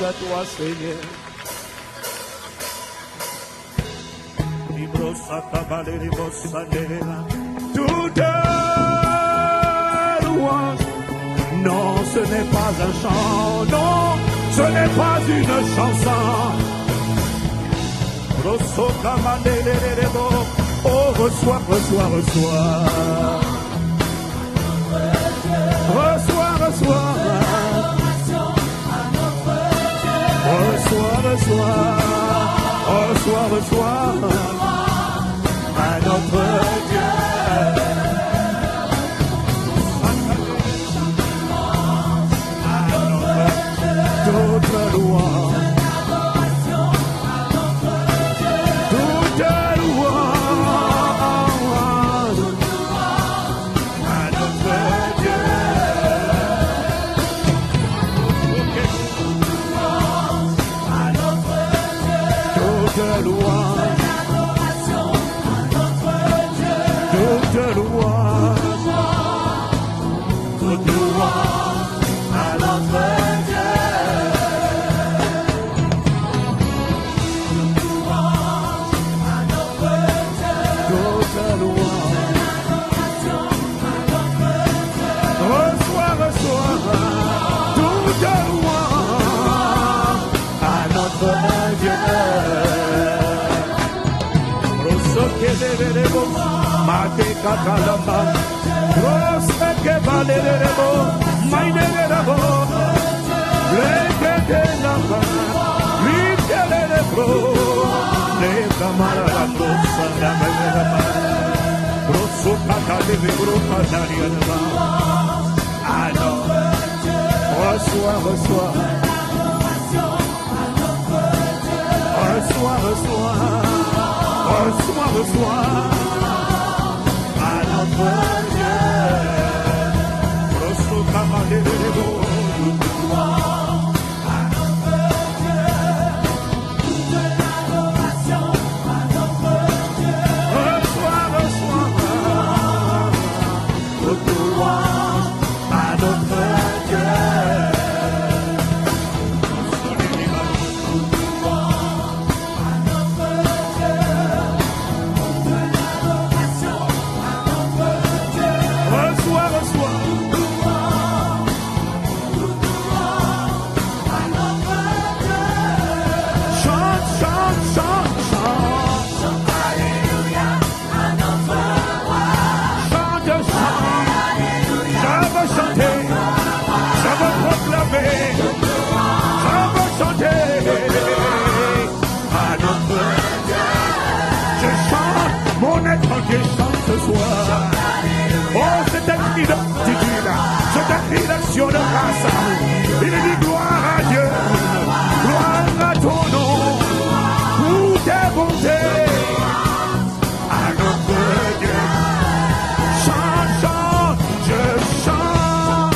à toi, Seigneur. Toute louange. Non, ce n'est pas un chant. Non, ce n'est pas une chanson. Oh, reçois, reçois, reçois. Reçois, reçois. Reçois, reçois. Reçois, reçois. À notre Dieu. Toute louange. Mate katalamba, roste que valerebo, mainerebo, leke lamba, likelebo, le camara la rosa la meleba, rosso katalebe grupa darianaba. Alors, reçois, reçois, reçois, reçois, reçois, reçois. Je chante ce soir. Oh, c'est un cri d'aptitude, c'est un cri d'action de grâce. Il dit gloire à Dieu, gloire à ton nom, pour tes bontés, à notre Dieu. Chante, chante, je chante.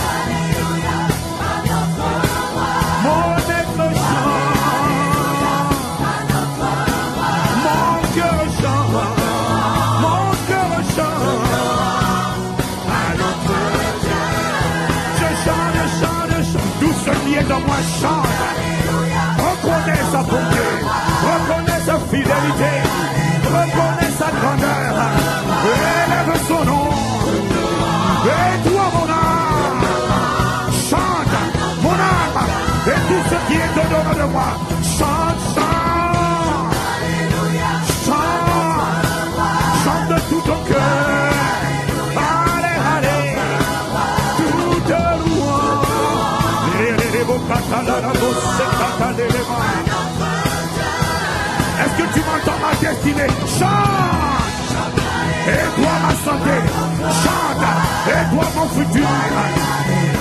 Mon être chante, mon cœur chante. Tout ce qui est dans moi chante. Reconnais sa bonté, reconnais sa fidélité, reconnais sa grandeur. Élève son nom. Et toi mon âme, chante mon âme. Et tout ce qui est au-dedans de moi, chante, chante. Chante, chante de tout ton cœur. Est-ce que tu m'entends ma destinée? Chante! Et toi ma santé, chante! Et toi mon futur,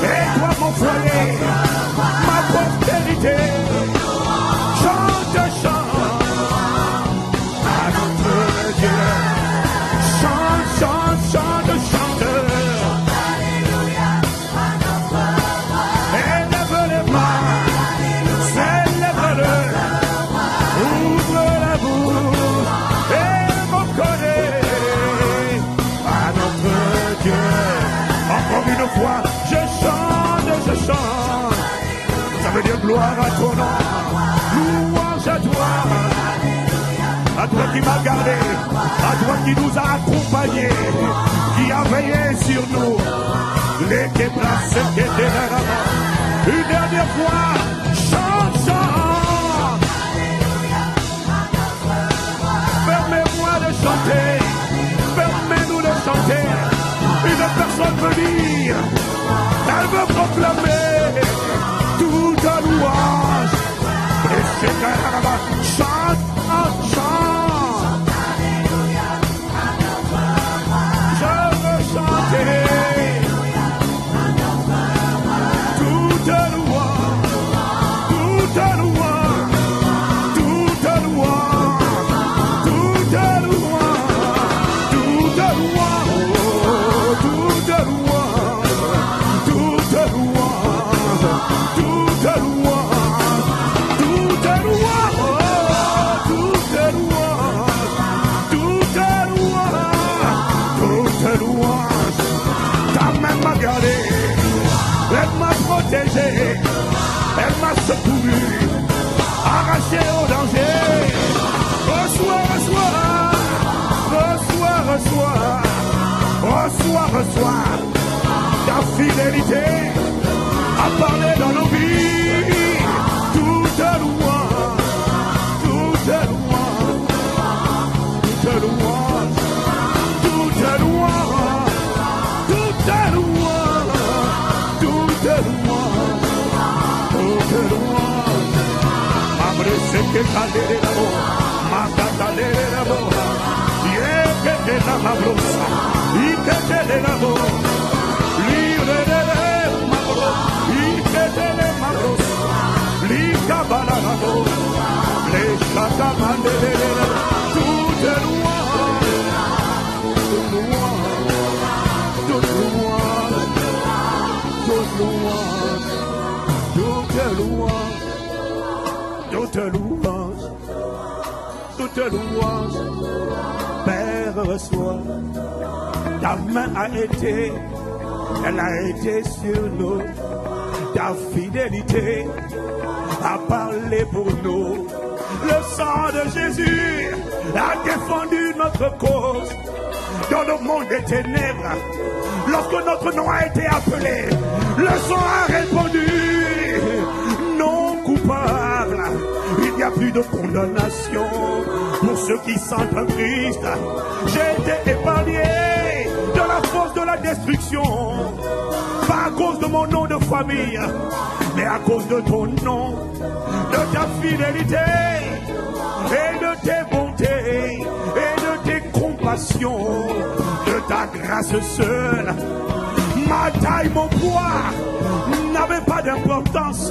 et toi mon foyer, ma postérité, chante, chante à notre Dieu. Chante, chante, chante, chante. Une fois, je chante, Gloire à ton nom. Louange à toi. À toi qui m'as gardé, à toi qui nous a accompagnés, qui a veillé sur nous. Les déplacés qui étaient là-bas. Une dernière fois, chante, chante. Permets-moi de chanter, permets-nous de chanter. Une personne veut dire, elle veut proclamer toute louange. Et c'est là-bas, chante, chante. Je veux chanter. Toute louange, toute louange, toute louange, toute louange, toute louange, toute louange, toute louange, toute louange, toute louange, toute louange, toute louange. Ta main m'a gardé. Elle m'a protégé, elle m'a secouru, arraché au danger. Reçois, reçois, reçois, reçois, reçois, reçois. Ta fidélité a parlé dans nos vies. Toute louange, toute louange, toute louange, toute louange, toute louange. Toute louange, abre ce que calere la voix, mata calere la voix, yé que te la mabrosa, y que te la voix, libre de mabro, y que te la mabrosa, liga bala la voix, les chata mandere la toute louange, toute louange, toute louange. Toute louange, toute louange, toute louange, toute louange, Père reçois, ta main a été, elle a été sur nous, ta fidélité a parlé pour nous, le sang de Jésus a défendu notre cause. Dans le monde des ténèbres, lorsque notre nom a été appelé, le sang a répondu, non coupable. Il n'y a plus de condamnation pour ceux qui sentent en Christ. J'ai été épargné de la force de la destruction, pas à cause de mon nom de famille, mais à cause de ton nom, de ta fidélité et de tes bontés et de tes compassions, de ta grâce seule. Ma taille, mon poids n'avait pas d'importance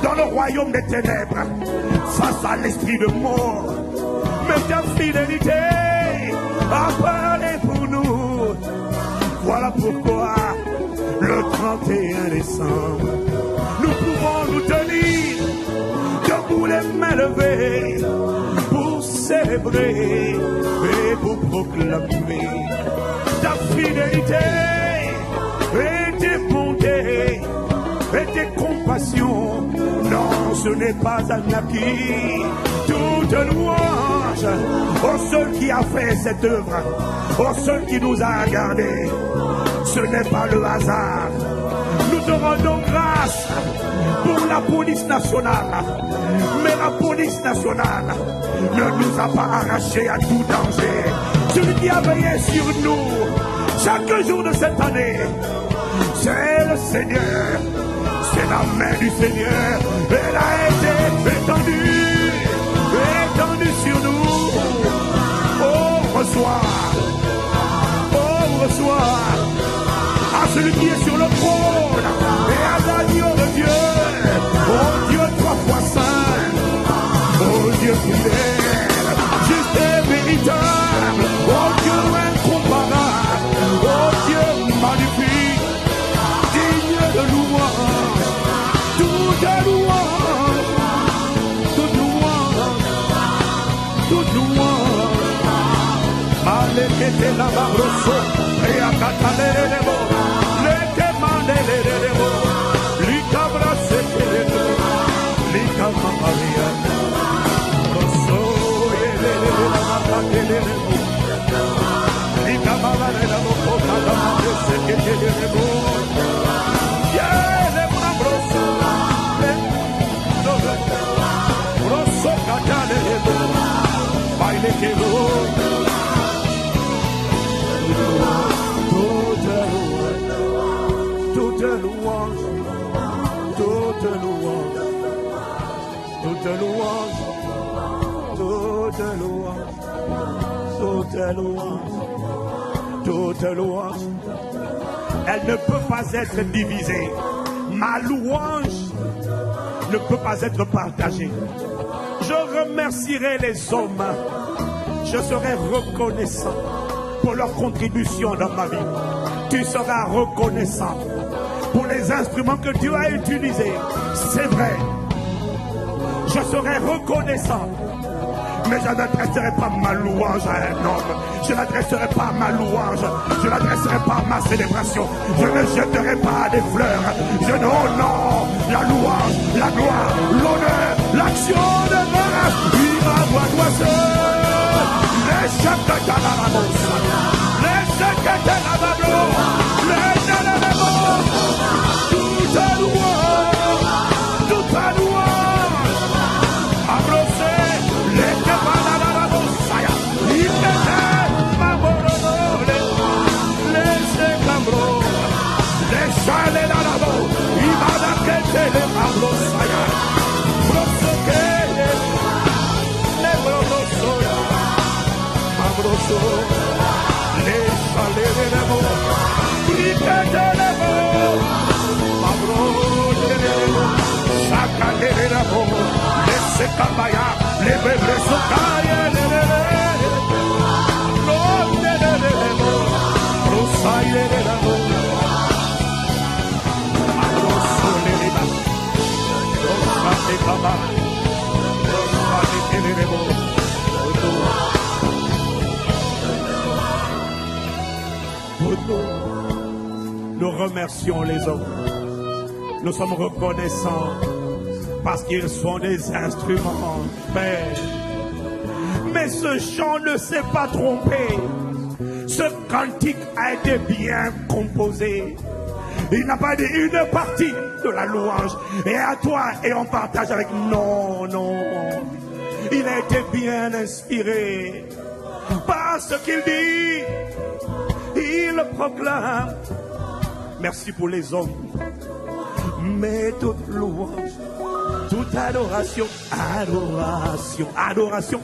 dans le royaume des ténèbres face à l'esprit de mort. Mais ta fidélité a parlé pour nous. Voilà pourquoi le 31 décembre, nous pouvons nous tenir debout les mains levées pour célébrer et pour proclamer ta fidélité et tes bontés et tes compassions. Non, ce n'est pas un acquis. Toute louange au seul qui a fait cette œuvre, au seul qui nous a gardés. Ce n'est pas le hasard. Nous te rendons grâce pour la police nationale. Mais la police nationale ne nous a pas arrachés à tout danger. Celui qui a veillé sur nous chaque jour de cette année, c'est le Seigneur. C'est la main du Seigneur. Elle a été étendue sur nous. Oh, reçois. Oh, reçois. À celui qui est sur le trône et à l'agneau de Dieu. Oh Dieu, 3 fois saint. Oh Dieu fidèle, juste et véritable. Oh Dieu incomparable. Oh Dieu magnifique, digne de louange. Toute louange, toute louange, toute louange. Allez, que la babroso, et à catalere de bo, le que mande de bo, li cabra se que Toute louange. Elle ne peut pas être divisée. Ma louange ne peut pas être partagée. Je remercierai les hommes. Je serai reconnaissant pour leur contribution dans ma vie. Tu seras reconnaissant pour les instruments que Dieu a utilisés. C'est vrai. Je serai reconnaissant. Mais je n'adresserai pas ma louange à un homme. Je n'adresserai pas ma louange. Je n'adresserai pas ma célébration. Je ne jetterai pas des fleurs. Je non, la louange, la gloire, l'honneur, l'action de grâce. Les chefs de la ramosa, les chefs de la bablo, les éléments, toute louange, toute louange. Abrosé, les cabanas de la monsaya, les écambros, les chalets de la boue, il va d'acquêter les abrosaya, brosoque, les brosoya, abroso, les chalets de la boue, il t'aide les boue, abrosé, sacale de la boue, les secabaya, les bébés socaille, nous remercions les hommes. Nous sommes reconnaissants parce qu'ils sont des instruments, Père. Mais ce chant ne s'est pas trompé. Ce cantique a été bien composé. Il n'a pas dit une partie de la louange et à toi et on partage avec. Non. Il a été bien inspiré. Parce qu'il dit, il proclame. Merci pour les hommes. Mais toute louange, toute adoration, adoration, adoration,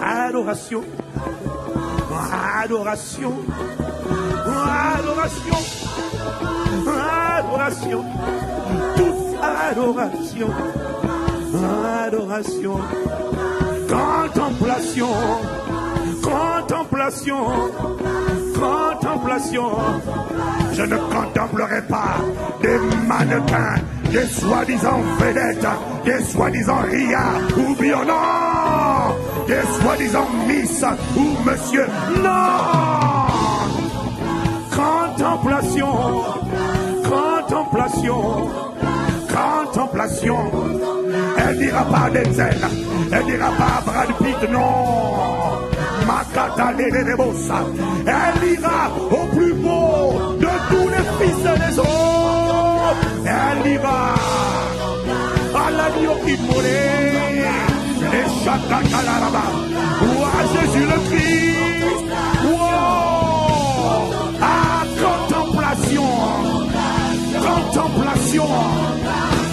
adoration, adoration, adoration, adoration, toute adoration, adoration, contemplation, contemplation, contemplation. Je ne contemplerai pas des mannequins, des soi-disant vedettes, des soi-disant ria ou bien non, des soi-disant miss ou monsieur. Non! Contemplation, contemplation, contemplation. Elle dira pas Denzel, elle dira pas Brad Pitt, non. Elle ira au plus beau de tous les fils des hommes. Elle ira à l'agneau immolé, les chakakalaba, ou à Jésus le Christ. Wow! À contemplation, contemplation,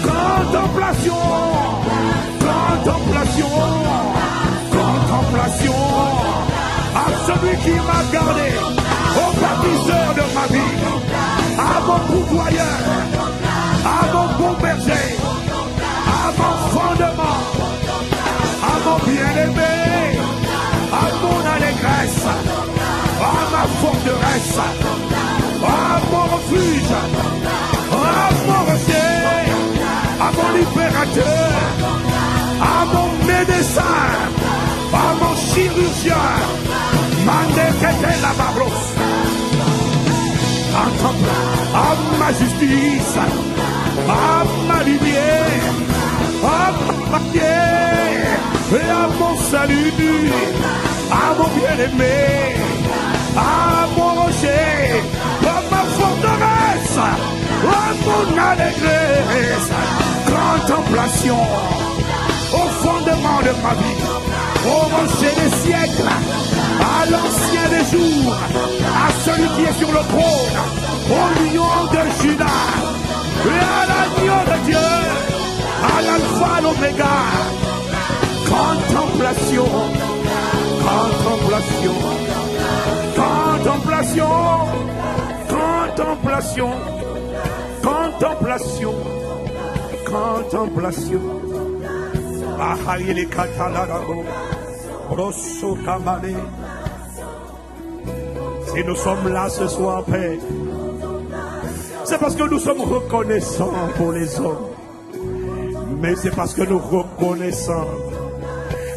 contemplation, contemplation, contemplation. À celui qui m'a gardé, au bâtisseur de ma vie, à mon pourvoyeur, à mon bon berger, à mon fondement, à mon bien-aimé, à mon allégresse, à ma forteresse, à mon refuge, à mon rocher, à mon libérateur, à mon médecin, à mon chirurgien. La babros. À ma justice, à ma lumière, et à mon salut, à mon bien-aimé, à mon rocher, à ma forteresse, à mon allégresse. Contemplation au fondement de ma vie, au rocher des siècles, à l'ancien des jours, à celui qui est sur le trône, au lion de Juda, et à l'agneau de Dieu, à l'alpha, l'oméga. Contemplation, contemplation, contemplation, contemplation, contemplation, contemplation. Ahayele katalarabo, brosso kamale. Si nous sommes là ce soir, Père, c'est parce que nous sommes reconnaissants pour les hommes. Mais c'est parce que nous reconnaissons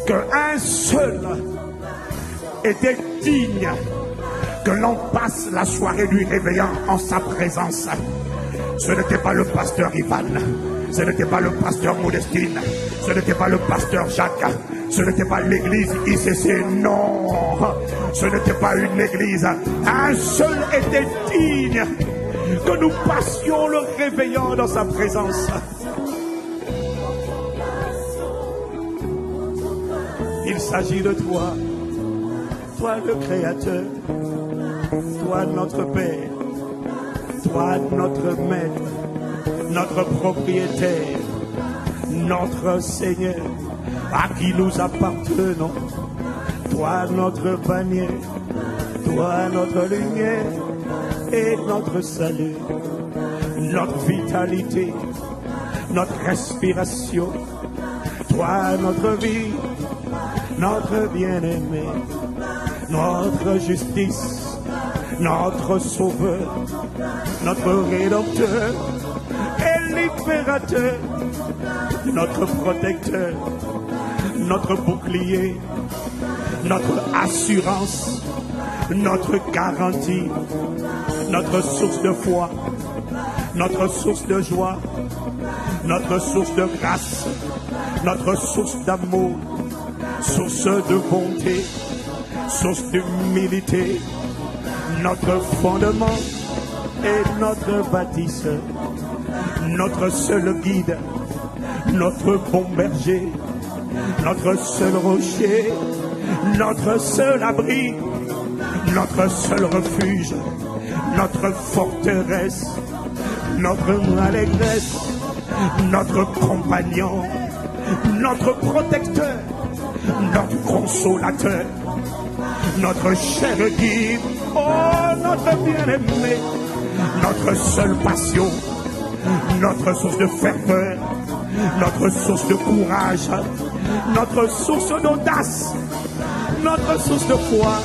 qu'un seul était digne que l'on passe la soirée lui réveillant en sa présence. Ce n'était pas le pasteur Ivan, ce n'était pas le pasteur Modestine, ce n'était pas le pasteur Jacques, ce n'était pas l'église ICC, non, ce n'était pas une église. Un seul était digne que nous passions le réveillant dans sa présence. Il s'agit de toi, toi le Créateur, toi notre Père, toi notre Maître, notre propriétaire, notre Seigneur, à qui nous appartenons, toi notre bannière, toi notre lumière et notre salut, notre vitalité, notre respiration, toi notre vie, notre bien-aimé, notre justice, notre sauveur, notre rédempteur et libérateur, notre protecteur, notre bouclier, notre assurance, notre garantie, notre source de foi, notre source de joie, notre source de grâce, notre source d'amour, source de bonté, source d'humilité, notre fondement et notre bâtisseur, notre seul guide, notre bon berger, notre seul rocher, notre seul abri, notre seul refuge, notre forteresse, notre allégresse, notre compagnon, notre protecteur, notre consolateur, notre cher guide, oh notre bien-aimé, notre seule passion, notre source de ferveur, notre source de courage, notre source d'audace, notre source de foi,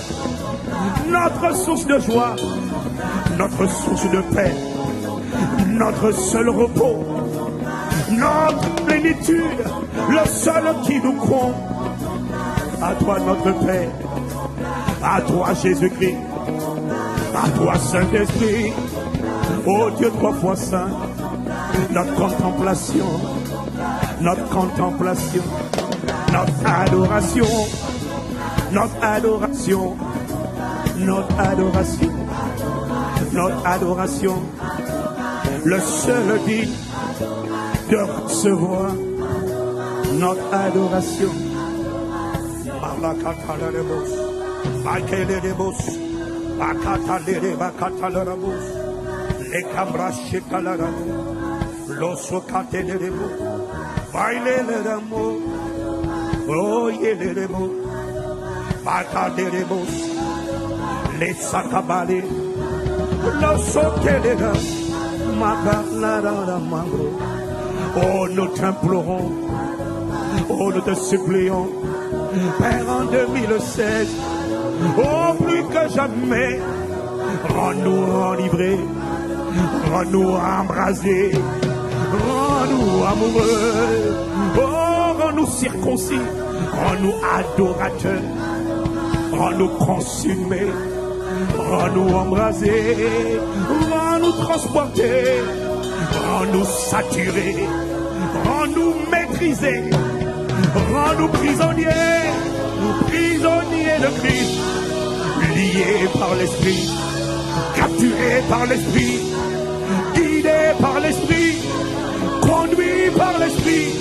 notre source de joie, notre source de paix, notre seul repos, notre plénitude, le seul qui nous compte. À toi notre Père, à toi Jésus-Christ, à toi Saint-Esprit, ô Dieu trois fois saint, notre contemplation, notre adoration, notre adoration, notre adoration, notre adoration, le seul digne de recevoir notre adoration. Oh, nous t'implorons, oh, nous te supplions, Père, en 2016, oh, plus que jamais, rends-nous enivrés, rends-nous embrasés, rends-nous amoureux, oh, rends-nous circoncis, rends-nous adorateurs, rends-nous consumés, rends-nous embrasés, rends-nous transportés, rends-nous saturés, rends-nous maîtrisés, Rends-nous prisonniers de Christ, liés par l'Esprit, capturés par l'Esprit, guidés par l'Esprit, conduits par l'Esprit,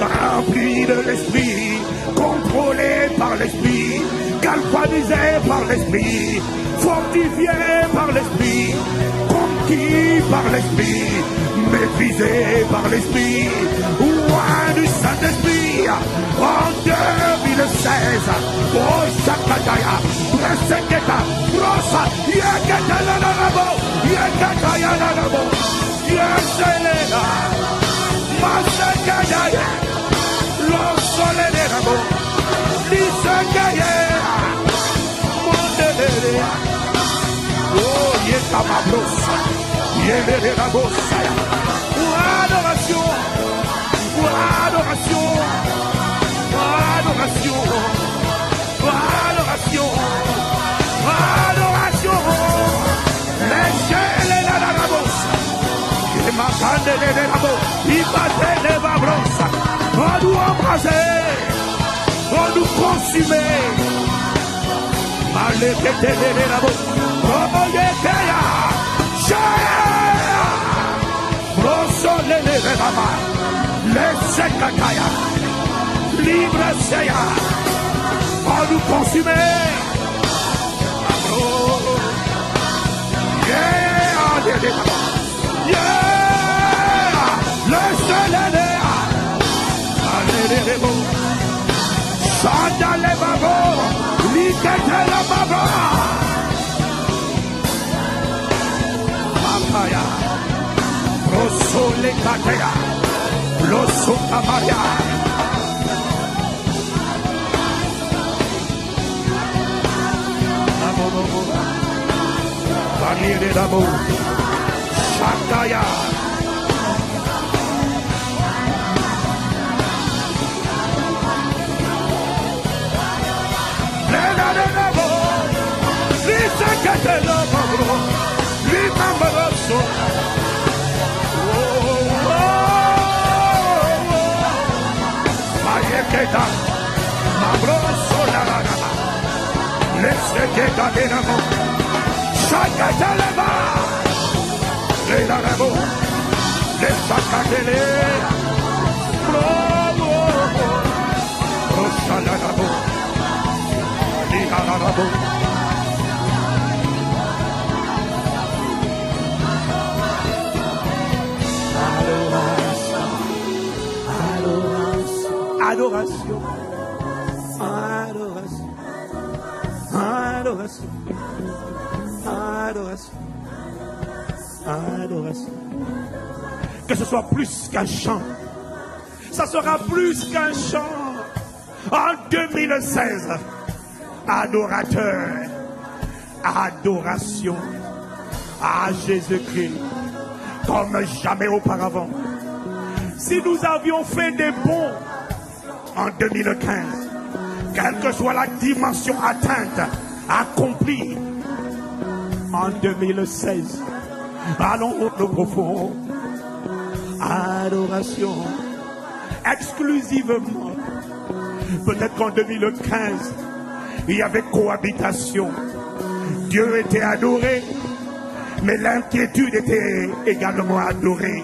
remplis de l'Esprit, contrôlés par l'Esprit, galvanisés par l'Esprit, fortifiés par l'Esprit, conquis par l'Esprit, maîtrisés par l'Esprit, loin du Saint-Esprit, en 2016, oh Shakataya, Preseketa, Rosa, Yakata Lanabo, Yakata Yanabo, Yaselena, Masakaya, Losolenabo, Lisakaya, Mondelea, oh Yekamabrosa, Yelerabosa, adoration, adoration, adoration, adoration, adoration, les gèles et la rabosa, et ma cande de rabo, il battait les babrosa, on nous embraser, on nous consumer, malgré les rabo, oh yekeya, chaya, broso les raba, les sekataya, libre seya, on nous consumer. Shakaya. Adoration, adoration, adoration, adoration, adoration. Que ce soit plus qu'un chant, ça sera plus qu'un chant. En 2016, adorateur, adoration à Jésus-Christ comme jamais auparavant. Si nous avions fait des bons en 2015, quelle que soit la dimension atteinte, accomplie en 2016, allons au plus profond. Adoration exclusivement. Peut-être qu'en 2015, il y avait cohabitation. Dieu était adoré, mais l'inquiétude était également adorée.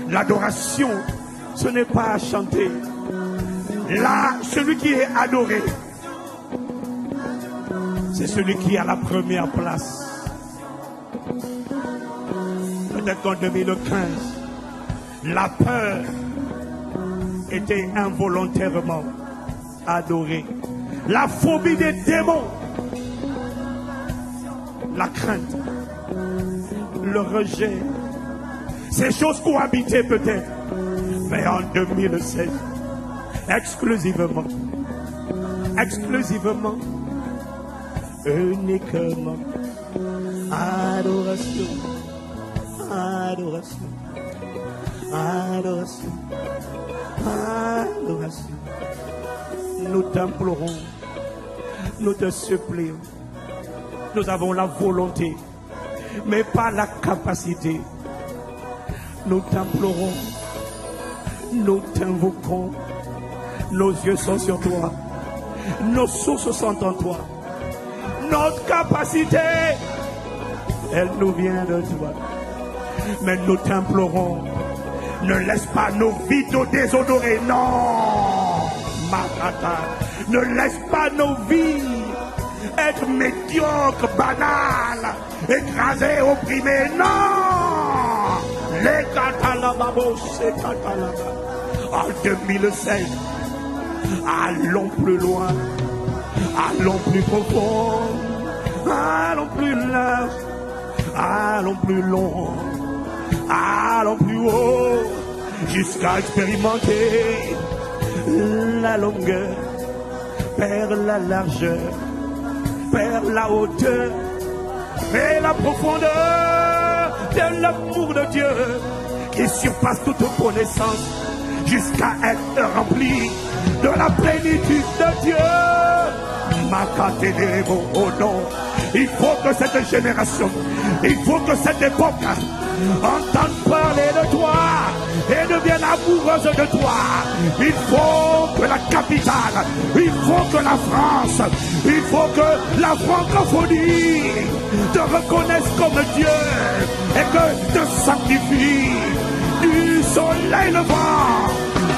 L'adoration, ce n'est pas à chanter. Là, celui qui est adoré, c'est celui qui est à la première place. Peut-être qu'en 2015, la peur était involontairement adorée. La phobie des démons, la crainte, le rejet, ces choses cohabitaient peut-être. Mais en 2016, exclusivement, uniquement, adoration, adoration, adoration, adoration. Nous t'implorons, nous te supplions. Nous avons la volonté, mais pas la capacité. Nous t'implorons, nous t'invoquons, Nos yeux sont sur toi. Nos sources sont en toi. Notre capacité, elle nous vient de toi. Mais nous t'implorons, ne laisse pas nos vies nous désodorer. Non, Makata, ne laisse pas nos vies être médiocres, banales, écrasées, opprimées. Non, les Katalababos, c'est Katalaba. En 2016, allons plus loin, allons plus profond, allons plus large, allons plus long, allons plus haut, jusqu'à expérimenter la longueur, vers la largeur, vers la hauteur et la profondeur de l'amour de Dieu qui surpasse toute connaissance, jusqu'à être rempli de la plénitude de Dieu. Oh non, il faut que cette génération, il faut que cette époque entende parler de toi et devienne amoureuse de toi. Il faut que la capitale, il faut que la France, il faut que la francophonie te reconnaisse comme Dieu et que te sanctifie du soleil levant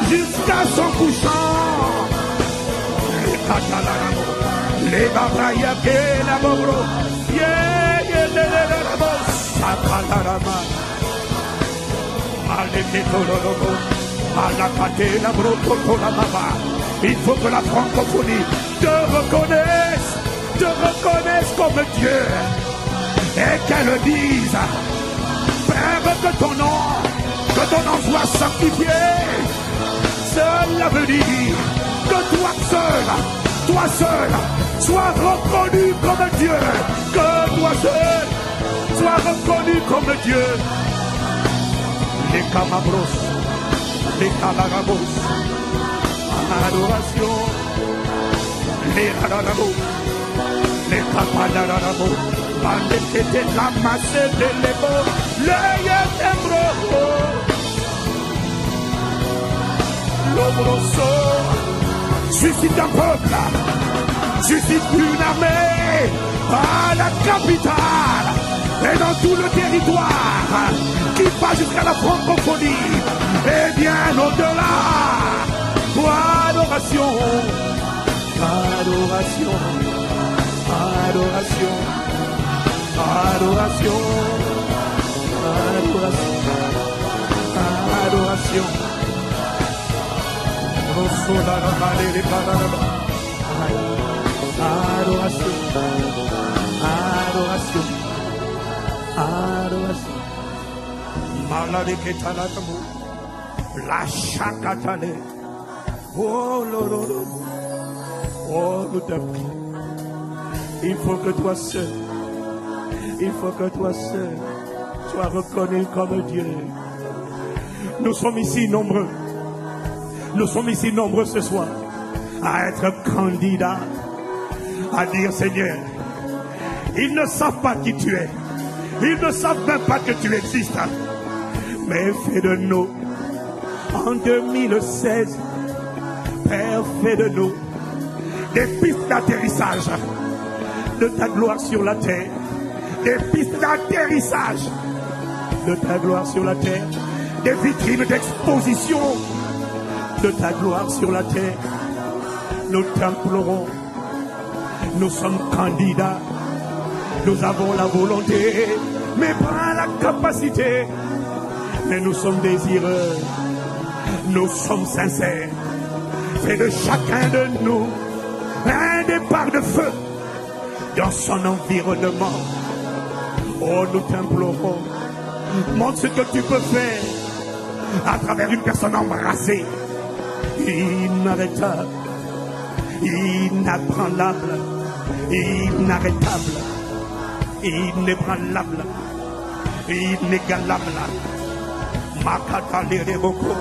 jusqu'à son couchant. Les babayas que la bobro, il faut que la francophonie te reconnaisse comme Dieu et qu'elle dise, Père, que ton nom soit sanctifié. Cela veut dire que toi seul, sois reconnu comme Dieu. Que toi seul, sois reconnu comme Dieu. Les camabros, les calarabos, adoration, les rarabos, les capalarabos, les la masse de l'ébo, les yetembro, l'obroso. Suscite un peuple, suscite une armée à la capitale et dans tout le territoire qui va jusqu'à la francophonie et bien au-delà. Adoration, adoration, adoration, adoration, adoration, adoration. Adoration, adoration, adoration. Malade que talatamu, la chakatale. Oh lolo, oh nous te prions. Il faut que toi seul, sois reconnu comme Dieu. Nous sommes ici nombreux. Nous sommes ici nombreux ce soir à être candidats, à dire Seigneur, ils ne savent pas qui tu es, ils ne savent même pas que tu existes, mais fais de nous, en 2016, Père, fais de nous des pistes d'atterrissage de ta gloire sur la terre, des pistes d'atterrissage de ta gloire sur la terre, des vitrines d'exposition de ta gloire sur la terre. Nous t'implorons, nous sommes candidats, nous avons la volonté, mais pas la capacité, mais nous sommes désireux, nous sommes sincères. Fais de chacun de nous un départ de feu dans son environnement. Oh, nous t'implorons, montre ce que tu peux faire à travers une personne embrassée, inarrêtable, inébranlable, inarrêtable, inébranlable, inégalable. Makata Leremoko,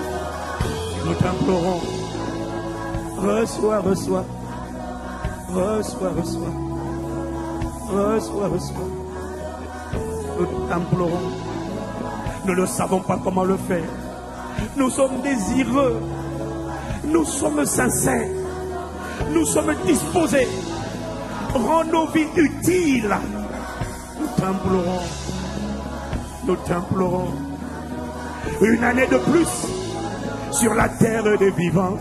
nous t'implorons, reçois, reçois, reçois, reçois, reçois, reçois. Nous t'implorons, nous ne savons pas comment le faire. Nous sommes désireux Nous sommes sincères. Nous sommes disposés. Rends nos vies utiles. Nous t'implorons. Nous t'implorons. Une année de plus sur la terre des vivants.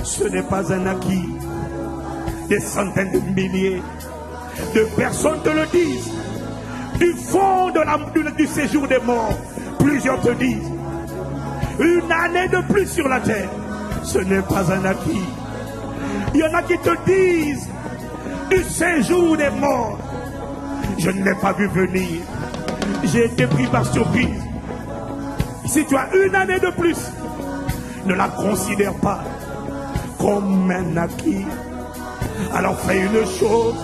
Ce n'est pas un acquis. Des centaines de milliers de personnes te le disent. Du fond du séjour des morts, plusieurs te disent. Une année de plus sur la terre, ce n'est pas un acquis. Il y en a qui te disent du séjour des morts. Je ne l'ai pas vu venir. J'ai été pris par surprise. Si tu as une année de plus, ne la considère pas comme un acquis. Alors fais une chose,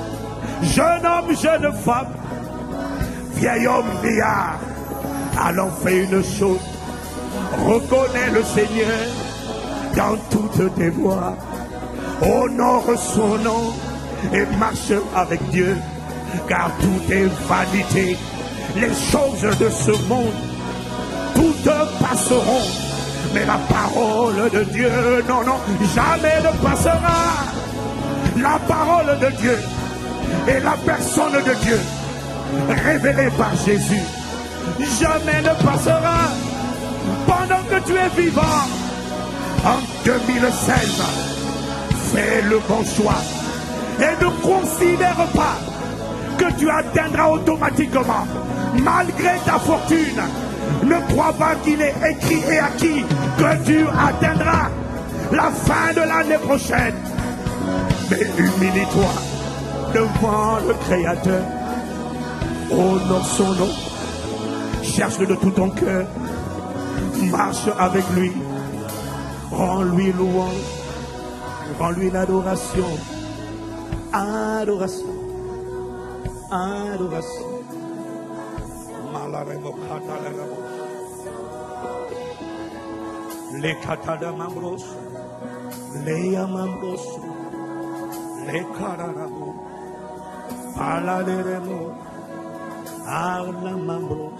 jeune homme, jeune femme, vieil homme, vieillard. Alors fais une chose, reconnais le Seigneur dans toutes tes voies. Honore son nom et marche avec Dieu, car tout est vanité. Les choses de ce monde, toutes passeront, mais la parole de Dieu, non, non, jamais ne passera. La parole de Dieu et la personne de Dieu révélée par Jésus jamais ne passera. Pendant que tu es vivant en 2016, fais le bon choix et ne considère pas que tu atteindras automatiquement malgré ta fortune. Ne crois pas qu'il est écrit et acquis que tu atteindras la fin de l'année prochaine. Mais humilie-toi devant le Créateur. Honore son nom. Cherche-le de tout ton cœur. Marche avec lui. Rends-lui louange. Rends-lui l'adoration. Adoration. Adoration. Les katada mambros. Les amambros. Les kararabo. Aladeremo. Arlamambros.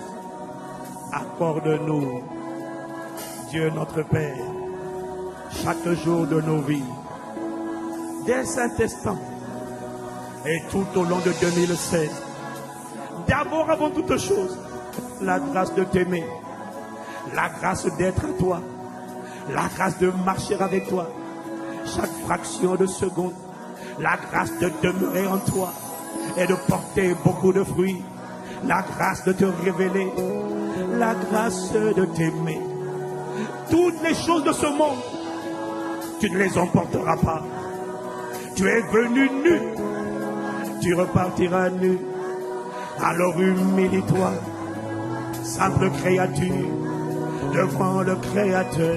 Accorde-nous, Dieu notre Père, chaque jour de nos vies, dès cet instant et tout au long de 2016, d'abord avant toute chose, la grâce de t'aimer, la grâce d'être à toi, la grâce de marcher avec toi, chaque fraction de seconde, la grâce de demeurer en toi et de porter beaucoup de fruits, la grâce de te révéler, la grâce de t'aimer. Toutes les choses de ce monde, tu ne les emporteras pas. Tu es venu nu, tu repartiras nu. Alors humilie-toi, simple créature, devant le Créateur,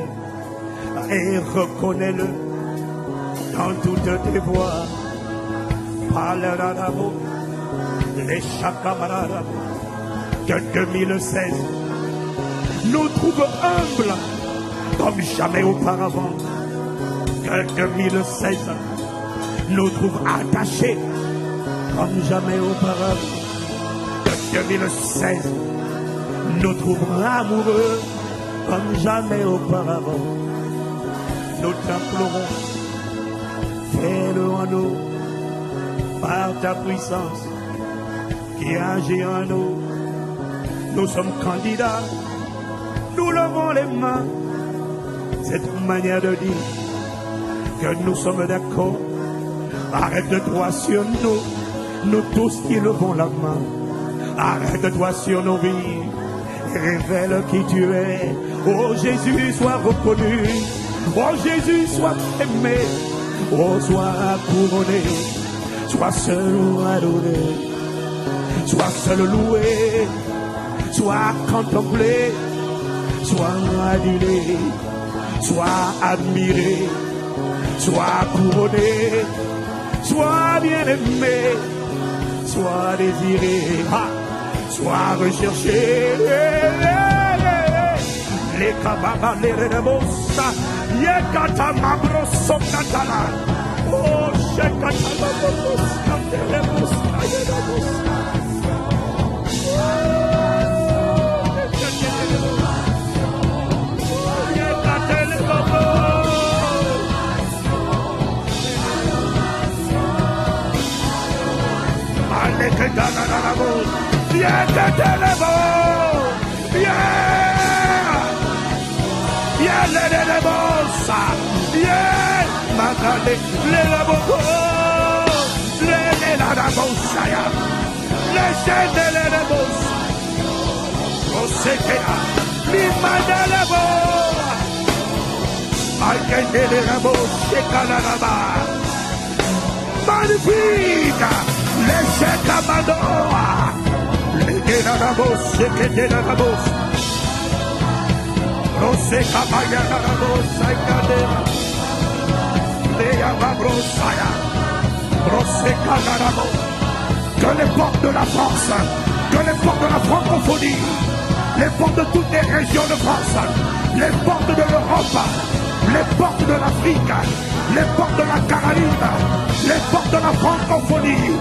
et reconnais-le dans toutes tes voies. Palerarabo, les chakamararabo, que 2016 nous trouve humbles comme jamais auparavant. Que 2016 nous trouve attachés comme jamais auparavant. Que 2016 nous trouve amoureux comme jamais auparavant. Nous t'implorons, fais-le en nous par ta puissance qui agit en nous. Nous sommes candidats, nous levons les mains. Cette manière de dire que nous sommes d'accord. Arrête-toi sur nous, nous tous qui levons la main. Arrête-toi sur nos vies, révèle qui tu es. Oh Jésus, sois reconnu. Oh Jésus, sois aimé. Oh, sois couronné. Sois seul adoré. Sois seul loué. Sois contemplé. Sois adulé. Sois admiré. Sois couronné. Sois bien-aimé. Sois désiré. Sois recherché. Les kababa, les remosa, yekata mabroso katala. Oh, shekata mabroso, remosa, Viens que t'es le beau. Viens. Viens les beaux. Viens. Magale. Les beaux. Les la bosaya. Les chaînes les beaux. On sait qu'il y a. L'imada les beaux. Aïe les beaux. C'est Canada. Magnifique. Les Chekabadoa, les Génarabos, les Génarabos, Rosé Kabayanarabos, Saïkadera, les Yababrosaya, Rosé Kadarabos, que les portes de la France, que les portes de la francophonie, les portes de toutes les régions de France, les portes de l'Europe, les portes de l'Afrique, les portes de la Caraïbe, les portes de la francophonie.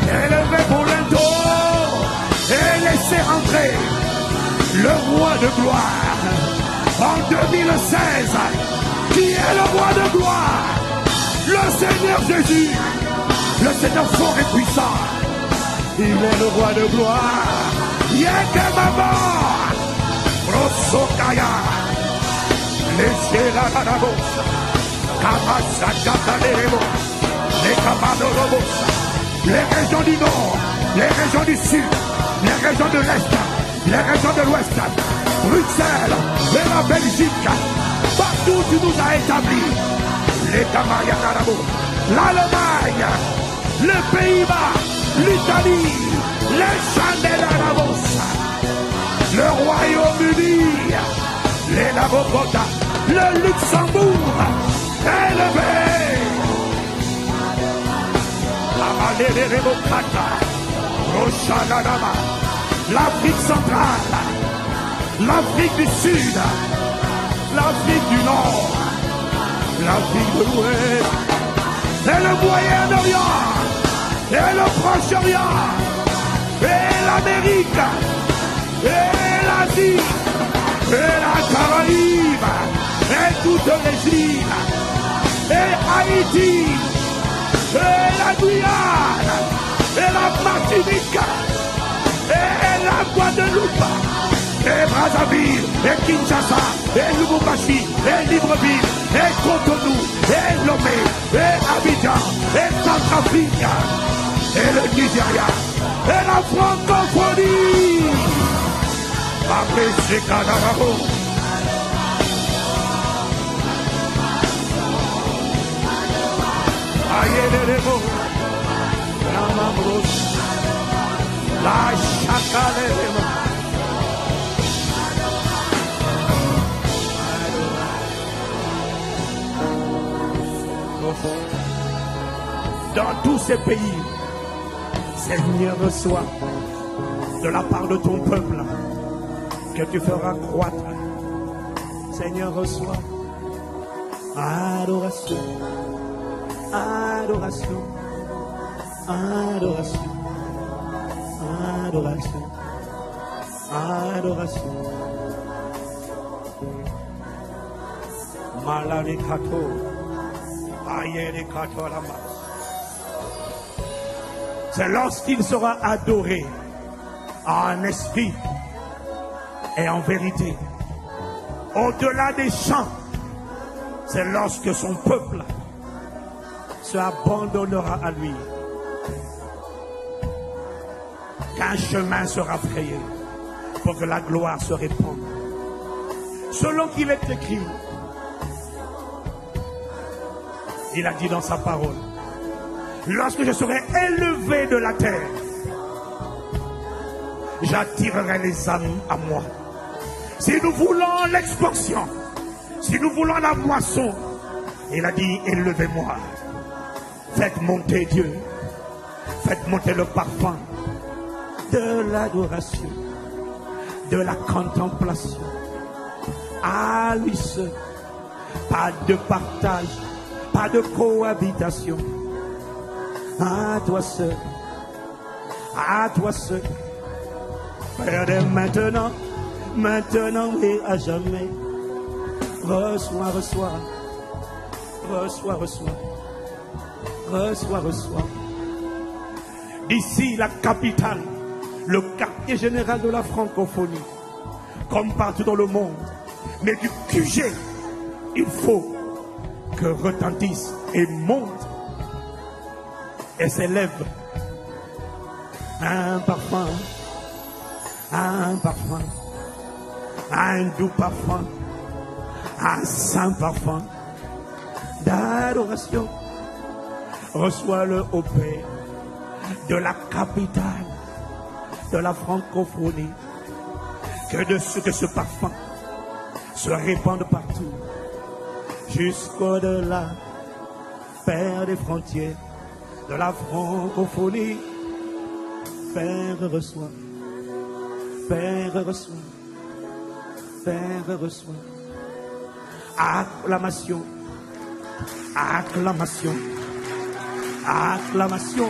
Élevez pour l'intour et laissez entrer le roi de gloire en 2016, qui est le roi de gloire, le Seigneur Jésus, le Seigneur fort et puissant. Il est le roi de gloire. Yekemaba, Rosokaya. Les Gélarabos, Kamasakataléremos, les Kamadorobos, les régions du Nord, les régions du Sud, les régions de l'Est, les régions de l'Ouest, Bruxelles, et la Belgique, partout où tu nous as établis, les Kamayakarabos, l'Allemagne, les Pays-Bas, l'Italie, les Chandelarabos, le Royaume-Uni, les Labokota, le Luxembourg, élevé. L'Afrique centrale, l'Afrique du Sud, l'Afrique du Nord, l'Afrique de l'Ouest, et le Moyen-Orient, et le Proche-Orient, et l'Amérique, et l'Asie, et la Caraïbe, et toutes les îles, et Haïti, et la Guyane, et la Martinique, et la Guadeloupe, et Brazzaville, et Kinshasa, et Lubumbashi, et Libreville, et Cotonou, et Lomé, et Abidjan, et Centrafrique, et le Nigeria, et la francophonie. Après ces Canarabos, Ayelebo, Ramambros, la Chakalebo. Dans tous ces pays, Seigneur, reçois de la part de ton peuple que tu feras croître. Seigneur, reçois adoration, adoration, adoration, adoration, adoration. Malarikato, ayerikato lama. C'est lorsqu'il sera adoré en esprit et en vérité, au-delà des champs, c'est lorsque son peuple se abandonnera à lui qu'un chemin sera frayé pour que la gloire se répande. Selon qu'il est écrit, il a dit dans sa parole, lorsque je serai élevé de la terre, j'attirerai les âmes à moi. Si nous voulons l'expansion, si nous voulons la moisson, il a dit, élevez-moi. Faites monter Dieu. Faites monter le parfum de l'adoration, de la contemplation. À lui seul. Pas de partage, pas de cohabitation. À toi seul. À toi seul. Père de maintenant, maintenant et à jamais. Reçois, reçois. Reçois, reçois. Reçois, reçois. D'ici la capitale, le quartier général de la francophonie, comme partout dans le monde, mais du QG, il faut que retentisse et monte et s'élève un parfum, un doux parfum, un saint parfum d'adoration. Reçois-le au Père de la capitale de la francophonie, que ce parfum se répande partout, jusqu'au-delà, Père des frontières de la francophonie. Père, reçois. Père, reçois. Père, reçois. Acclamation. Acclamation. Acclamation.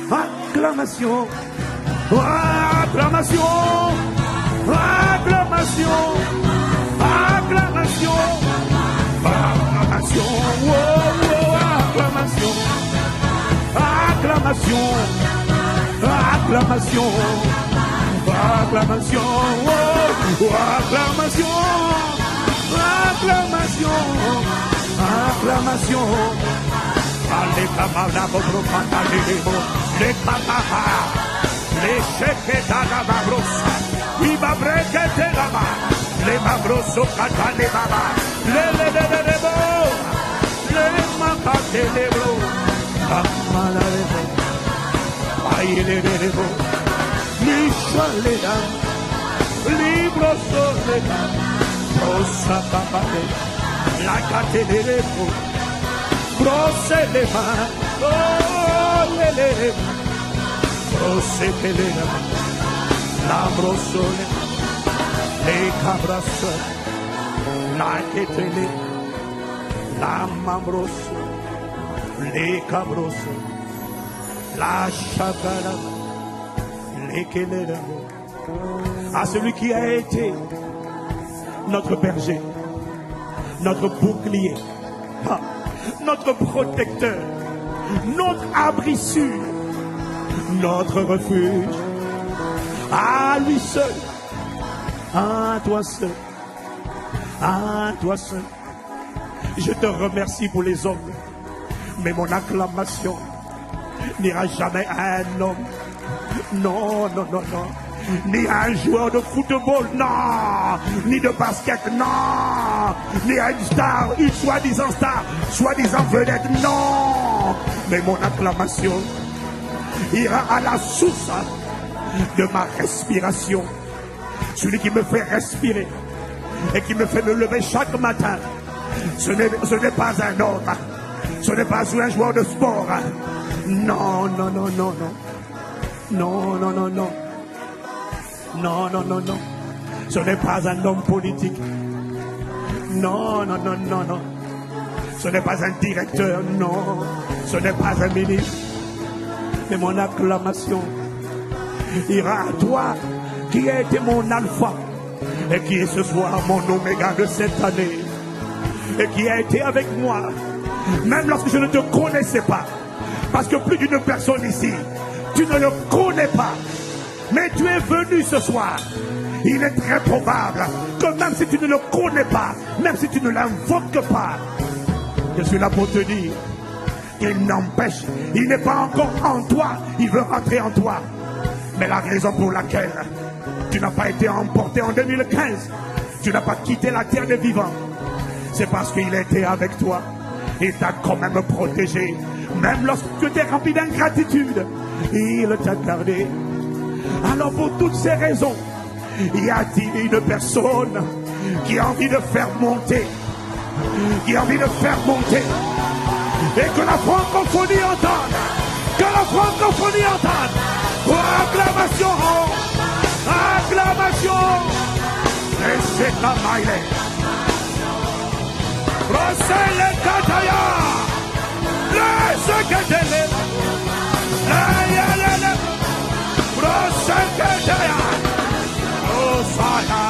Acclamation. Acclamation. Acclamation. Acclamation. Acclamation. Oh, oh, acclamation. Acclamation. Acclamation. Acclamation. Oh, acclamation. Acclamation. Acclamation. Les camarades, les camarades, les cheques d'Alababrosa, les babreques de là-bas, les babrosos les babas, les macas de l'ébro, la malade, aïe les débos, les chalets, libres soledad, rosa papade, la cate de l'ébro. Procédema, oh, lele, procédema, la brosole, les cabras, la quetele, la mambros, les cabros, la chagara, les kelera. À celui qui a été notre berger, notre bouclier, notre protecteur, notre abri sûr, notre refuge, à lui seul, à toi seul, à toi seul. Je te remercie pour les hommes, mais mon acclamation n'ira jamais à un homme. Non, non, non, non. Ni à un joueur de football, non. Ni de basket, non. Ni à une star, une soi-disant star, soi-disant vedette, non. Mais mon acclamation ira à la source de ma respiration. Celui qui me fait respirer et qui me fait me lever chaque matin. Ce n'est pas un homme. Ce n'est pas un joueur de sport. Non, non, non, non, non. Non, non, non, non. Non, non, non, non. Ce n'est pas un homme politique. Non, non, non, non, non. Ce n'est pas un directeur. Non. Ce n'est pas un ministre. Mais mon acclamation ira à toi qui a été mon alpha et qui est ce soir mon oméga de cette année et qui a été avec moi même lorsque je ne te connaissais pas. Parce que plus d'une personne ici, tu ne le connais pas. Mais tu es venu ce soir. Il est très probable que même si tu ne le connais pas, même si tu ne l'invoques pas, je suis là pour te dire qu'il n'empêche, il n'est pas encore en toi, il veut rentrer en toi. Mais la raison pour laquelle tu n'as pas été emporté en 2015, tu n'as pas quitté la terre des vivants, c'est parce qu'il était avec toi. Il t'a quand même protégé. Même lorsque tu étais rempli d'ingratitude, il t'a gardé. Alors pour toutes ces raisons, y a-t-il une personne qui a envie de faire monter, qui a envie de faire monter, et que la francophonie entende, que la francophonie entende. Oh, acclamation, acclamation, et c'est la maille. Procède Kataya, le secrétaire, la procède Kataya, Rosaya,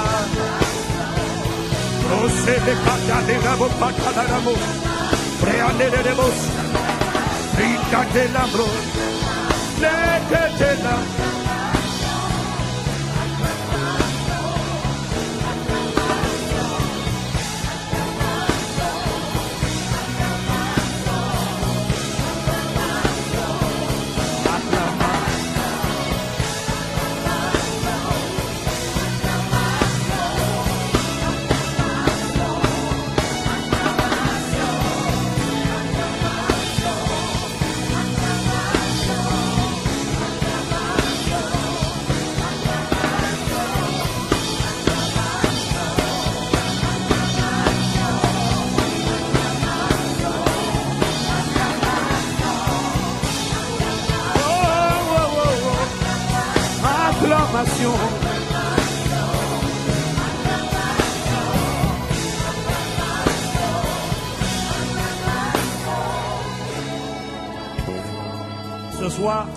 Ce soir,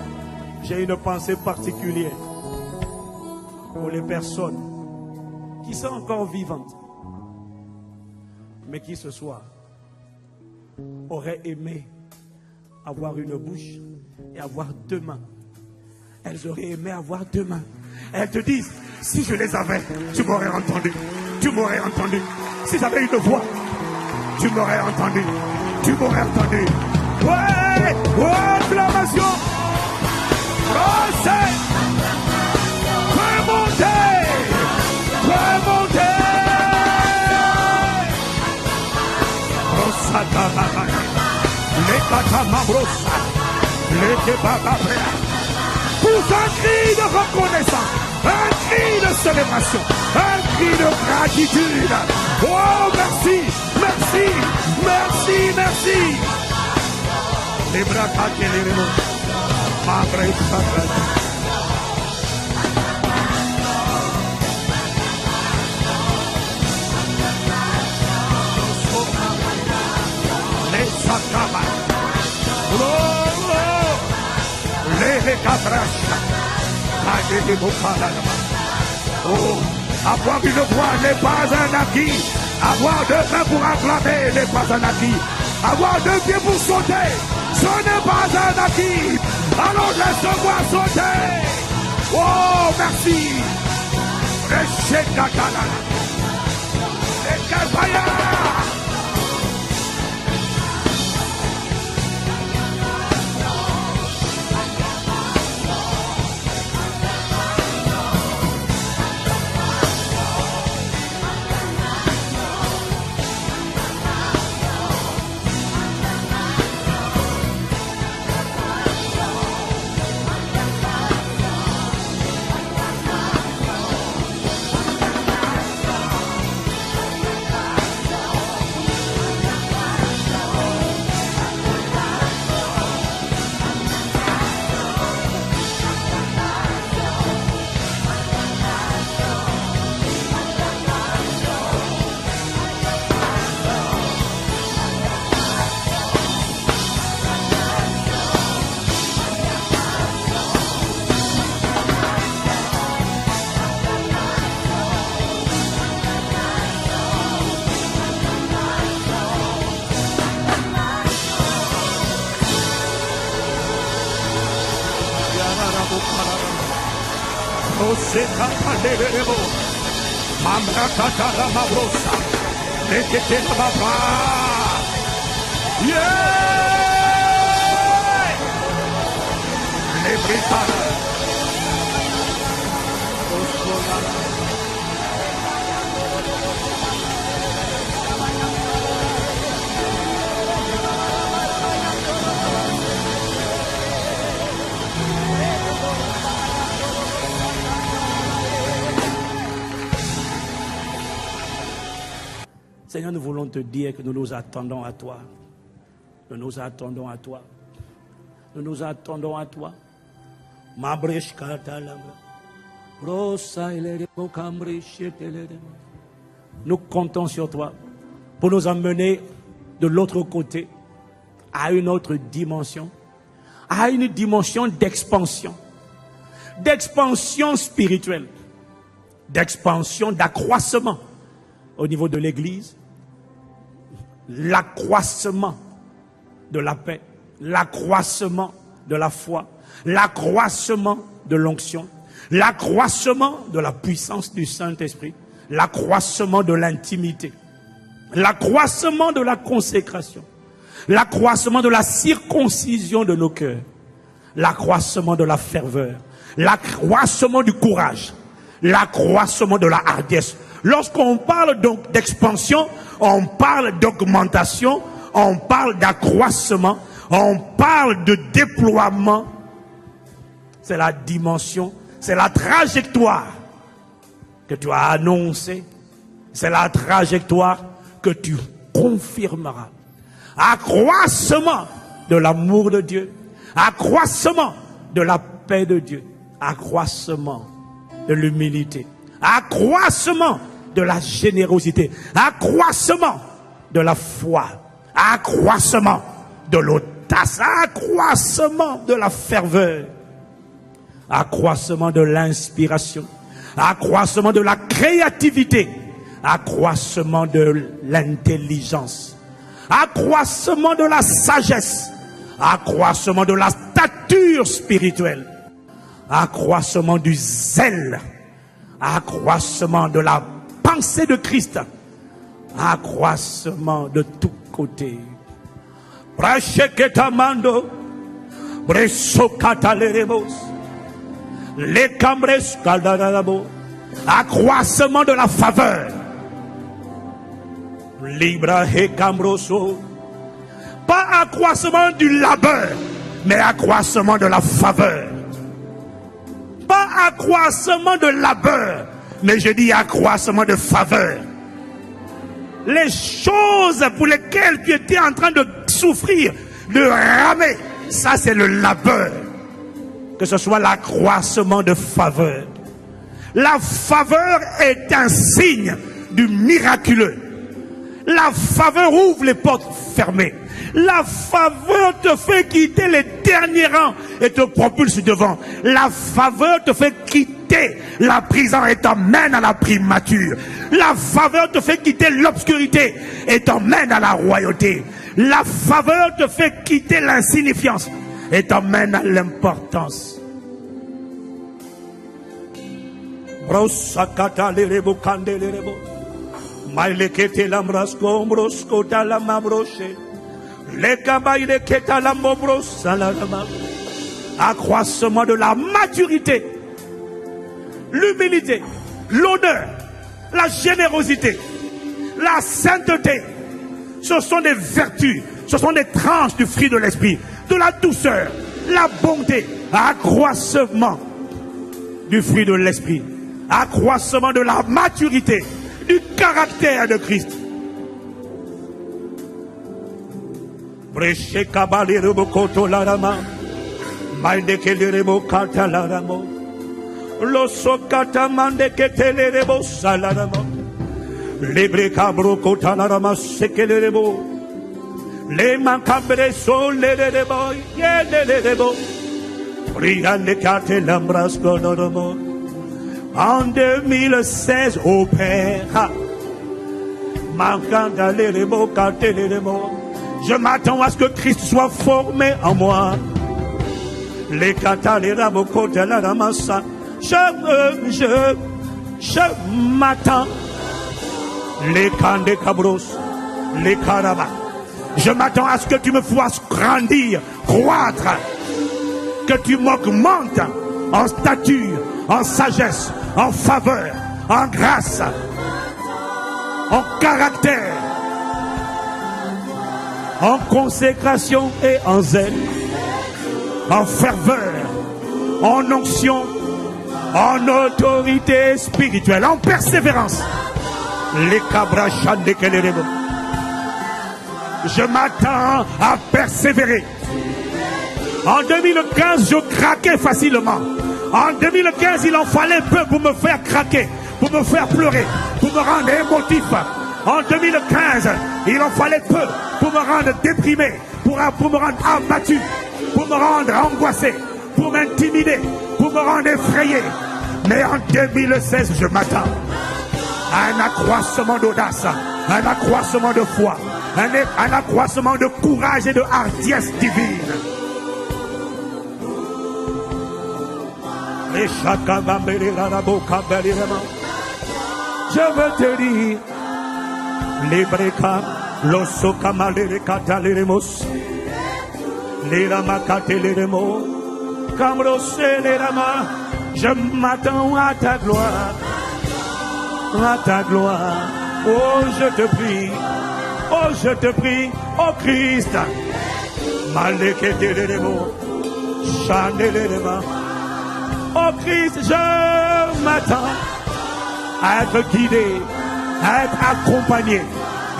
j'ai une pensée particulière pour les personnes qui sont encore vivantes, mais qui ce soir auraient aimé avoir une bouche et avoir deux mains. Elles auraient aimé avoir deux mains. Elles te disent, si je les avais, tu m'aurais entendu. Tu m'aurais entendu. Si j'avais une voix, tu m'aurais entendu. Tu m'aurais entendu. Ouais, acclamation. Français. Remontez. Remontez. Rosa, les catamabrosa, les kebababrea. Pour un cri de reconnaissance, un cri de célébration, un cri de gratitude. Oh, merci, merci, merci, merci. Les bras caqués, les remous. Ma vraie sacrée. Les sacabas. Oh, avoir une voix n'est pas un acquis. Avoir deux mains pour acclamer n'est pas un acquis. Avoir deux pieds pour sauter, ce n'est pas un acquis. Alors laisse-moi sauter. Oh, merci. Seigneur, nous voulons te dire que nous nous attendons à toi. Nous nous attendons à toi. Nous nous attendons à toi. Nous comptons sur toi pour nous emmener de l'autre côté à une autre dimension, à une dimension d'expansion spirituelle, d'expansion, d'accroissement au niveau de l'Église, l'accroissement de la paix, l'accroissement de la foi, l'accroissement de l'onction, l'accroissement de la puissance du Saint-Esprit, l'accroissement de l'intimité, l'accroissement de la consécration, l'accroissement de la circoncision de nos cœurs, l'accroissement de la ferveur, l'accroissement du courage, l'accroissement de la hardiesse. Lorsqu'on parle donc d'expansion, on parle d'augmentation, on parle d'accroissement, on parle de déploiement. C'est la dimension, c'est la trajectoire que tu as annoncée, c'est la trajectoire que tu confirmeras. Accroissement de l'amour de Dieu, accroissement de la paix de Dieu, accroissement de l'humilité, accroissement de la générosité, accroissement de la foi, accroissement de l'audace, accroissement de la ferveur, accroissement de l'inspiration, accroissement de la créativité, accroissement de l'intelligence, accroissement de la sagesse, accroissement de la stature spirituelle, accroissement du zèle, accroissement de la pensée de Christ, accroissement de tous côtés. Bracheketamando, bresokataleremos, les cambres caldarabo, accroissement de la faveur. Libra et cambroso. Pas accroissement du labeur, mais accroissement de la faveur. Pas accroissement de labeur, mais je dis accroissement de faveur. Les choses pour lesquelles tu étais en train de souffrir, de ramer, ça c'est le labeur. Que ce soit l'accroissement de faveur. La faveur est un signe du miraculeux. La faveur ouvre les portes fermées. La faveur te fait quitter les derniers rangs et te propulse devant. La faveur te fait quitter la prison et t'emmène à la primature. La faveur te fait quitter l'obscurité et t'emmène à la royauté. La faveur te fait quitter l'insignifiance et t'emmène à l'importance. Accroissement de la maturité, l'humilité, l'honneur, la générosité, la sainteté. Ce sont des vertus, ce sont des tranches du fruit de l'esprit, de la douceur, la bonté, accroissement du fruit de l'esprit, accroissement de la maturité, du caractère de Christ. Breche kabalere bokoto larama, maide kelere bokata laramo, loso kata mande ketelere bo salaramo, lebre kabro kota larama sekelere bo, le mancabre solere bo, yelere bo, brillante kate lambras konoramo. En 2016, au Père, je m'attends à ce que Christ soit formé en moi. Les cataléraboko de la ramassa, je m'attends. Les candé cabros, les carabas. Je m'attends à ce que tu me fasses grandir, croître, que tu m'augmentes en stature, en sagesse, en faveur, en grâce, en caractère, en consécration et en zèle, en ferveur, en onction, en autorité spirituelle, en persévérance. Les cabrachans de Kelerebo. Je m'attends à persévérer. En 2015, je craquais facilement. En 2015, il en fallait peu pour me faire craquer, pour me faire pleurer, pour me rendre émotif. En 2015, il en fallait peu pour me rendre déprimé, pour me rendre abattu, pour me rendre angoissé, pour m'intimider, pour me rendre effrayé. Mais en 2016, je m'attends à un accroissement d'audace, un accroissement de foi, un accroissement de courage et de hardiesse divine. Je veux te dire, les breka, l'osso kamalere kataleremos, les rama kateleremo, kamrose les rama, je m'attends à ta gloire, à ta gloire. Oh, je te prie, oh, je te prie, oh Christ, maleketeleremo, chanelema. Oh Christ, je m'attends à être guidé, à être accompagné,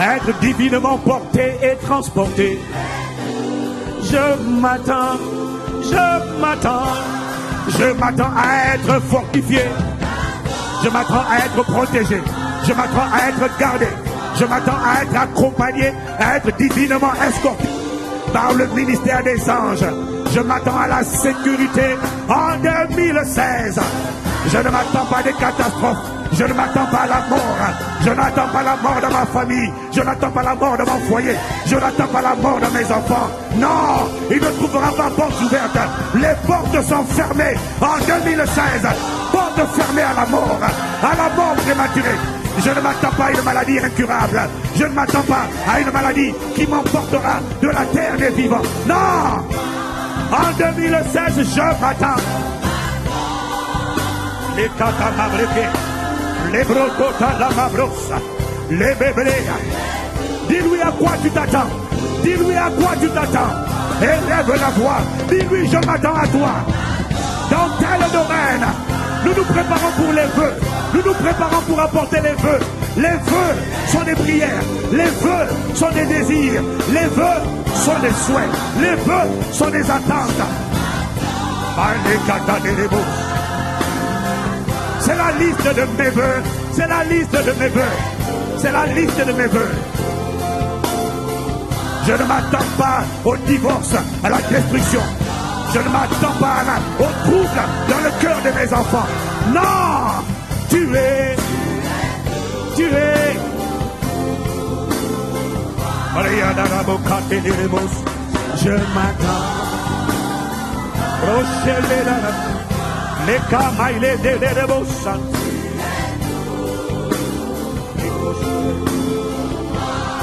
à être divinement porté et transporté. Je m'attends à être fortifié. Je m'attends à être protégé. Je m'attends à être gardé. Je m'attends à être accompagné, à être divinement escorté par le ministère des anges. Je m'attends à la sécurité en 2016. Je ne m'attends pas à des catastrophes. Je ne m'attends pas à la mort. Je n'attends pas la mort de ma famille. Je n'attends pas la mort de mon foyer. Je n'attends pas la mort de mes enfants. Non, il ne trouvera pas portes ouvertes. Les portes sont fermées en 2016. Portes fermées à la mort prématurée. Je ne m'attends pas à une maladie incurable. Je ne m'attends pas à une maladie qui m'emportera de la terre des vivants. Non! En 2016, je m'attends. Les catamabreke, les brocota la mabrosa, les bébés. Dis-lui à quoi tu t'attends. Dis-lui à quoi tu t'attends. Élève la voix. Dis-lui, je m'attends à toi. Dans tel domaine, nous nous préparons pour les vœux. Nous nous préparons pour apporter les vœux. Les vœux sont des prières. Les vœux sont des désirs. Les vœux sont des souhaits. Les vœux sont des attentes. C'est la liste de mes vœux. C'est la liste de mes vœux. C'est la liste de mes vœux. Je ne m'attends pas au divorce, à la destruction. Je ne m'attends pas au trouble dans le cœur de mes enfants. Non! Tu es. Je m'attends. Les camailles de l'Erebosa.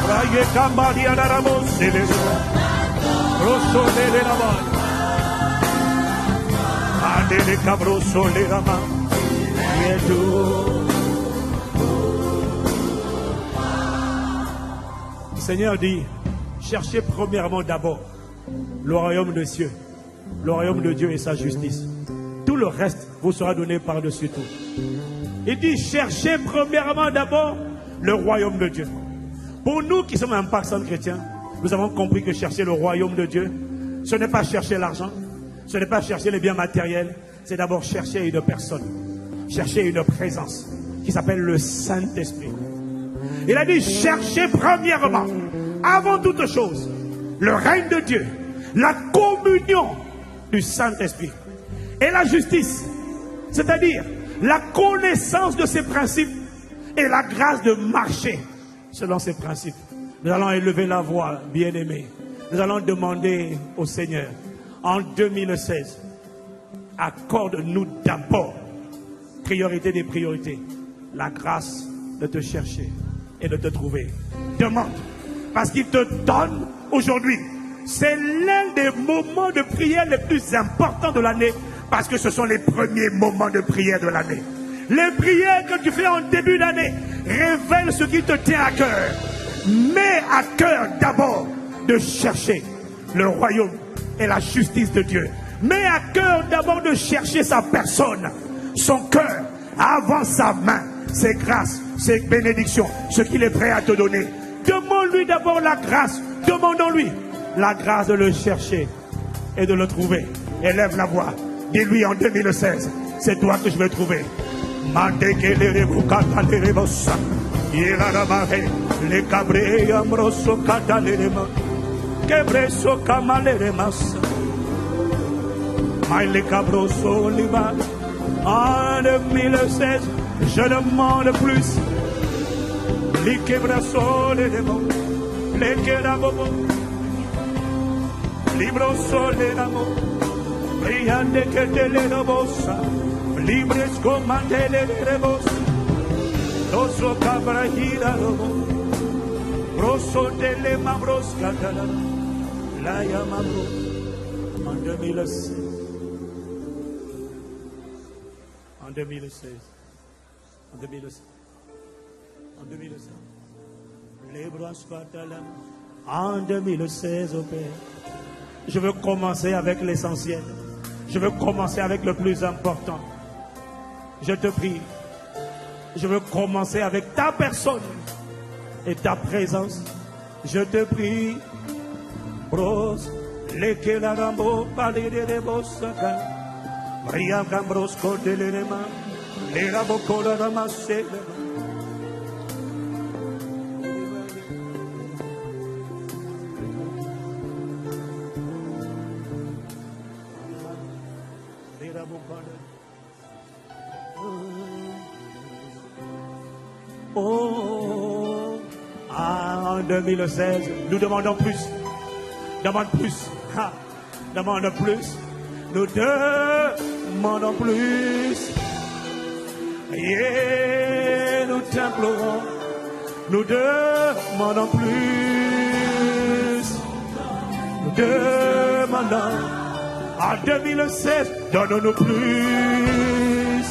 Raye Cambadia d'Aramos, Rosso de la Adele Cabroso de la Le Seigneur dit, cherchez premièrement d'abord le royaume des cieux, le royaume de Dieu et sa justice. Tout le reste vous sera donné par-dessus tout. Il dit, cherchez premièrement d'abord le royaume de Dieu. Pour nous qui sommes un pacte chrétien, nous avons compris que chercher le royaume de Dieu, ce n'est pas chercher l'argent, ce n'est pas chercher les biens matériels, c'est d'abord chercher une personne, chercher une présence qui s'appelle le Saint-Esprit. Il a dit, cherchez premièrement, avant toute chose, le règne de Dieu, la communion du Saint-Esprit et la justice, c'est-à-dire la connaissance de ses principes et la grâce de marcher selon ses principes. Nous allons élever la voix, bien-aimés. Nous allons demander au Seigneur, en 2016, accorde-nous d'abord, priorité des priorités, la grâce de te chercher et de te trouver. Demande, parce qu'il te donne aujourd'hui. C'est l'un des moments de prière les plus importants de l'année, parce que ce sont les premiers moments de prière de l'année. Les prières que tu fais en début d'année révèlent ce qui te tient à cœur. Mets à cœur d'abord de chercher le royaume et la justice de Dieu. Mets à cœur d'abord de chercher sa personne, son cœur, avant sa main, ses grâces, ses bénédictions, ce qu'il est prêt à te donner. Demande-lui d'abord la grâce. Demandons-lui la grâce de le chercher et de le trouver. Élève la voix. Dis-lui en 2016, c'est toi que je vais trouver. Les cabrés ambroso catalerema, quebreso camaleremas, maile cabroso oliva. En 2016, je demande plus. Les quebraso leremo, Lekerabo, libro soleramo, brillante que te le robosa, libres comandele rebos, doso cabra girado, broso de le mambros catala, la llamamos en 2016. En 2016. En 2016. En 2016. Les bras en 2016, au Père. Je veux commencer avec l'essentiel. Je veux commencer avec le plus important. Je te prie. Je veux commencer avec ta personne et ta présence. Je te prie. Bros, leke la rambo, pali de bosaka. Maria gambros kote le rema. Le rabo kola ramase. Oh, en 2016, nous demandons plus. Demande plus. Ha, demande plus. Nous demandons plus. Et nous t'implorons. Nous demandons plus. Nous demandons. En 2016, donne-nous plus.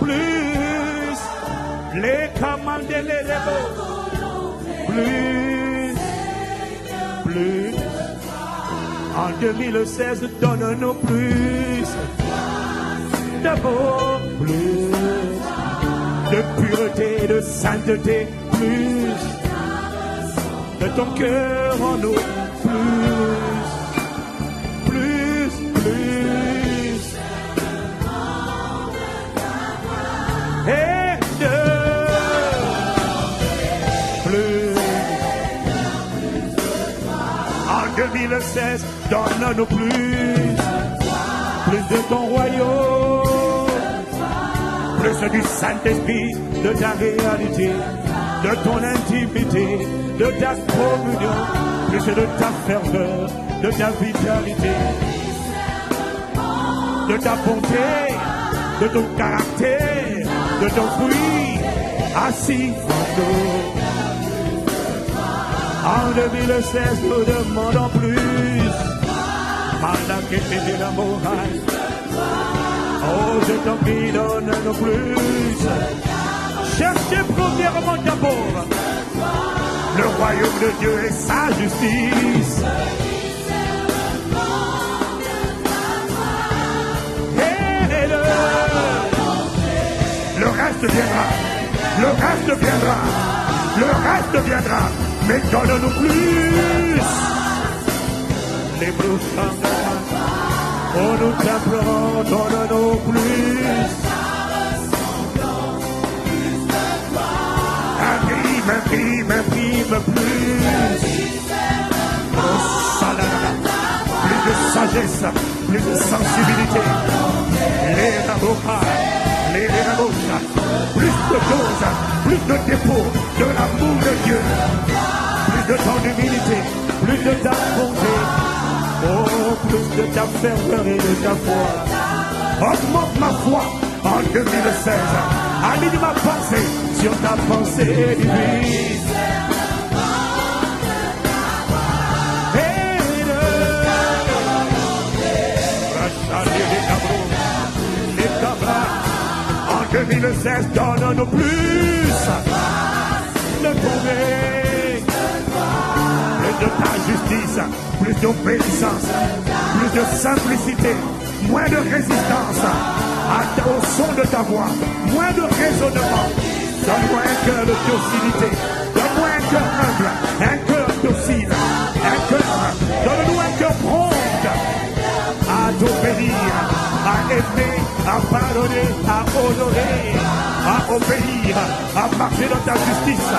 Plus. Les commandes et les rebaux. Plus. Plus. En 2016, donne-nous plus. D'abord, plus. De pureté, de sainteté, plus. De ton cœur en nous, plus. Plus, plus. Et de plus. En 2016, donne-nous plus. Plus de ton royaume. Plus du Saint-Esprit, de ta réalité, de ton intimité, de ta communion. Plus de ta ferveur, de ta vitalité, de ta bonté, de ton caractère, de ton fruit, assis en nous. En 2016, nous demandons plus. Oh, je t'en prie, donne-nous plus. Cherchez premièrement d'abord le royaume de Dieu et sa justice. Et le reste viendra. Le reste viendra. Le reste viendra. Mais donne-nous plus. Les brouches. Oh, nous t'implorons, donne-nous plus. Imprime plus. Oh, salade. Plus de sagesse, plus de sensibilité. Les avocats, les avocats. Plus de choses, plus de dépôt de l'amour de Dieu. Plus de ton humilité, plus de ta bonté. Oh, plus de ta ferveur et de ta foi. Augmente ma foi en 2016. Aligne ma pensée sur ta pensée divine. En 2016, donne-nous plus de trouver. Plus de ta justice, plus d'obéissance, plus de simplicité, moins de résistance au son de ta voix, moins de raisonnement. Donne-moi un cœur de docilité, donne-moi un cœur humble, un cœur docile, un cœur, donne-nous un cœur prompt à t'obéir, à aimer, à pardonner, à honorer, à obéir, à marcher dans ta justice.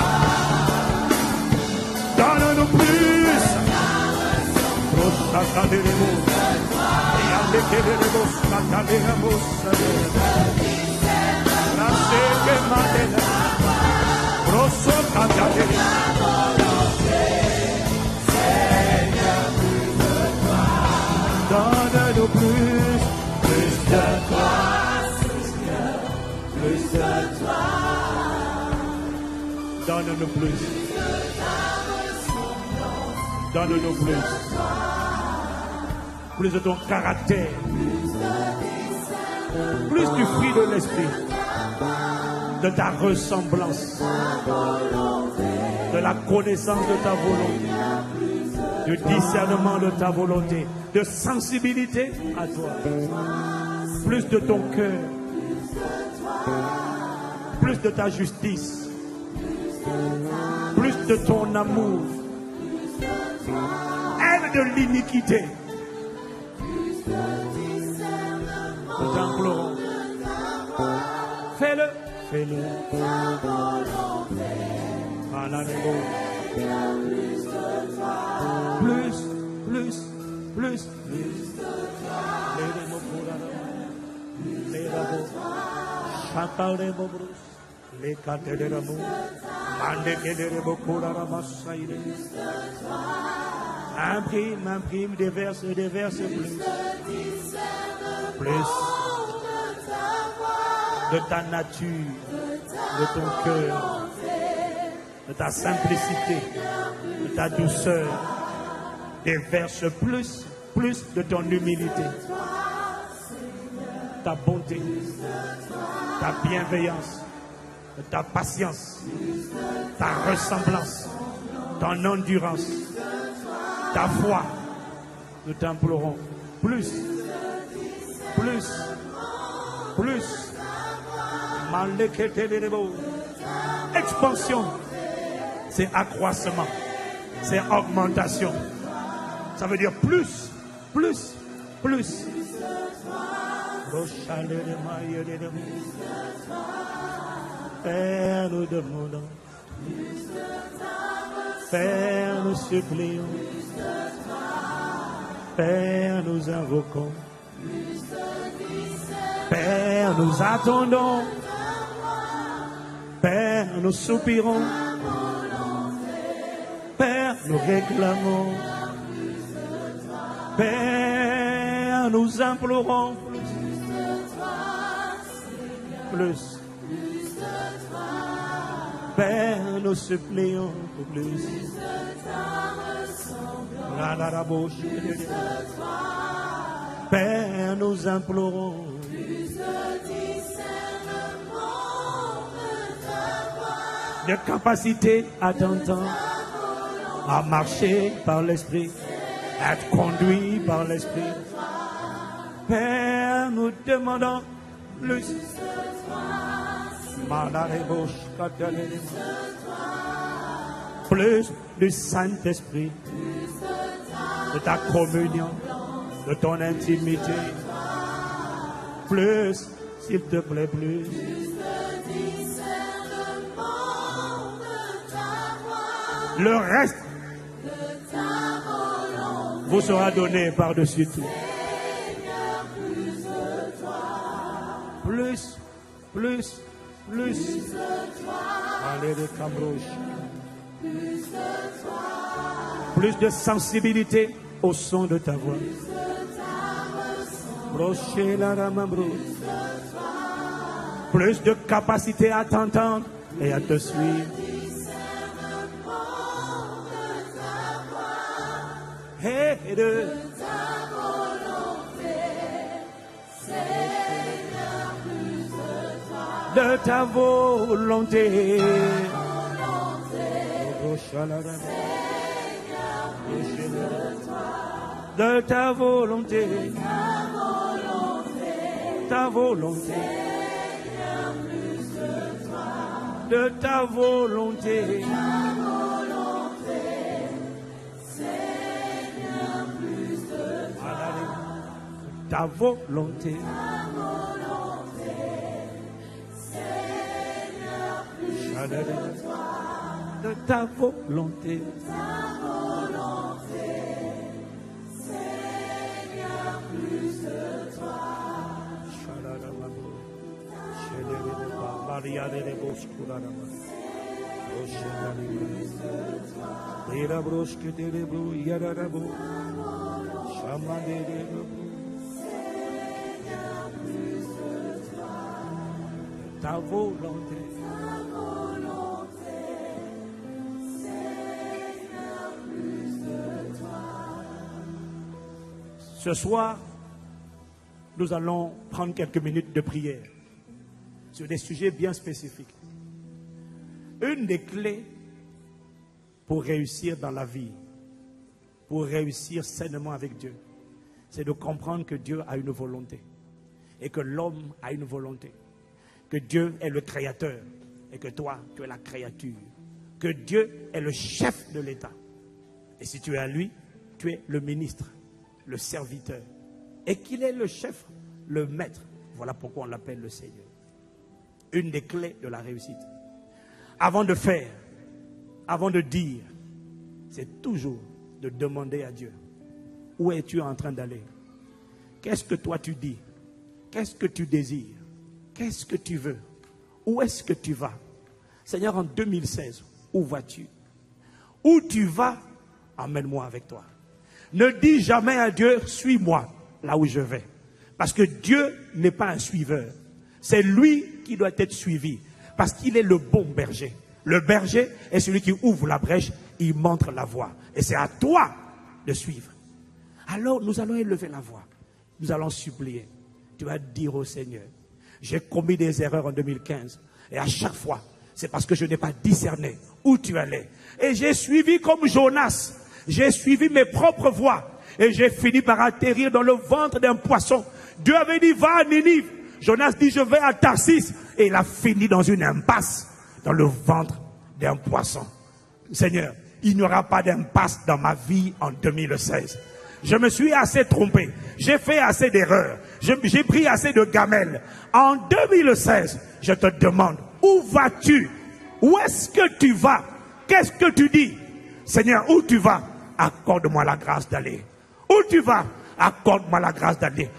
Donne-nous plus. Donne-nous plus. Donne-nous plus. Plus de ton caractère. Plus du fruit de l'esprit. De ta ressemblance. De la connaissance de ta volonté. Du discernement de ta volonté. De sensibilité à toi. Plus de ton cœur. Plus de ta justice. Plus de ton amour. Aide de l'iniquité. Nous t'implorons. Fais-le. Fais-le. Plus, plus, plus, plus. Les quatre de l'amour. Imprime des verses plus. Plus de ta nature, de ton cœur, de ta simplicité, de ta douceur. Des verses plus de ton humilité, ta bonté, ta bienveillance, ta patience, ta ressemblance, ton endurance, ta foi. Nous t'implorons plus. Expansion, c'est accroissement, c'est augmentation. Ça veut dire plus. Père, nous demandons. Père, nous supplions. Père, nous invoquons. Père, nous attendons. Père, nous soupirons. Père, nous réclamons. Père, nous implorons plus. Père, nous supplions plus. Père, nous implorons. De capacité à t'entendre, à marcher par l'esprit, à être conduit par l'esprit. Père, nous demandons plus. Plus du Saint-Esprit, de ta communion, de ton intimité. Plus, s'il te plaît, plus. Le reste vous sera donné par-dessus tout. Plus. Allez de Cambrouge. Plus de sensibilité au son de ta voix. Plus de capacité à t'entendre et à te suivre. Et de ta volonté, Seigneur, plus de ta volonté, de ta volonté, ta volonté, de ta volonté. Ta volonté, Seigneur, plus de toi. De ta volonté, Seigneur, plus de toi. ta volonté. Ce soir, nous allons prendre quelques minutes de prière sur des sujets bien spécifiques. Une des clés pour réussir dans la vie, pour réussir sainement avec Dieu, c'est de comprendre que Dieu a une volonté et que l'homme a une volonté, que Dieu est le créateur et que toi, tu es la créature, que Dieu est le chef de l'État. Et si tu es à lui, tu es le ministre, le serviteur, et qu'il est le chef, le maître. Voilà pourquoi on l'appelle le Seigneur. Une des clés de la réussite. Avant de faire, avant de dire, c'est toujours de demander à Dieu, où es-tu en train d'aller? Qu'est-ce que toi tu dis? Qu'est-ce que tu désires? Qu'est-ce que tu veux? Où est-ce que tu vas? Seigneur, en 2016, où vas-tu? Où tu vas, emmène-moi avec toi. Ne dis jamais à Dieu, suis-moi là où je vais. Parce que Dieu n'est pas un suiveur. C'est lui qui doit être suivi. Parce qu'il est le bon berger. Le berger est celui qui ouvre la brèche, il montre la voie. Et c'est à toi de suivre. Alors nous allons élever la voix. Nous allons supplier. Tu vas dire au Seigneur, j'ai commis des erreurs en 2015. Et à chaque fois, c'est parce que je n'ai pas discerné où tu allais. Et j'ai suivi comme Jonas. J'ai suivi mes propres voies. Et j'ai fini par atterrir dans le ventre d'un poisson. Dieu avait dit, va à Ninive. Jonas dit, je vais à Tarsis. Et il a fini dans une impasse, dans le ventre d'un poisson. Seigneur, il n'y aura pas d'impasse dans ma vie en 2016. Je me suis assez trompé. J'ai fait assez d'erreurs. J'ai pris assez de gamelles. En 2016, je te demande, où vas-tu? Où est-ce que tu vas? Qu'est-ce que tu dis? Seigneur, où tu vas? Accorde-moi la grâce d'aller. Où tu vas? Accorde-moi la grâce d'aller.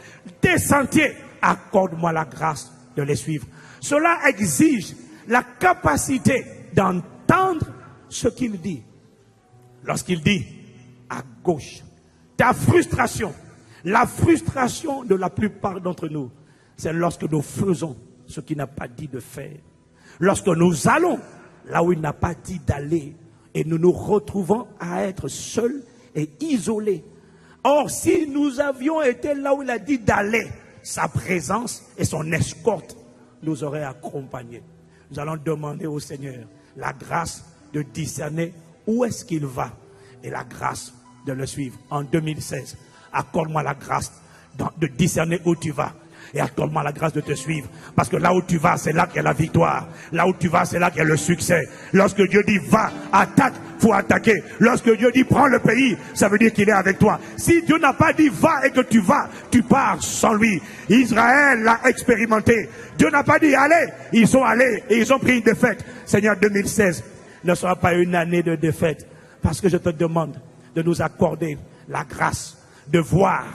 Tes sentiers, accorde-moi la grâce de les suivre. Cela exige la capacité d'entendre ce qu'il dit. Lorsqu'il dit à gauche, ta frustration, la frustration de la plupart d'entre nous, c'est lorsque nous faisons ce qu'il n'a pas dit de faire. Lorsque nous allons là où il n'a pas dit d'aller et nous nous retrouvons à être seuls et isolés. Or, si nous avions été là où il a dit d'aller, sa présence et son escorte nous auraient accompagnés. Nous allons demander au Seigneur la grâce de discerner où est-ce qu'il va et la grâce de le suivre. En 2016, accorde-moi la grâce de discerner où tu vas. Et accorde-moi la grâce de te suivre. Parce que là où tu vas, c'est là qu'il y a la victoire. Là où tu vas, c'est là qu'il y a le succès. Lorsque Dieu dit va, attaque, faut attaquer. Lorsque Dieu dit prends le pays, ça veut dire qu'il est avec toi. Si Dieu n'a pas dit va et que tu vas, tu pars sans lui. Israël l'a expérimenté. Dieu n'a pas dit allez, ils sont allés et ils ont pris une défaite. Seigneur, 2016 ne sera pas une année de défaite. Parce que je te demande de nous accorder la grâce de voir,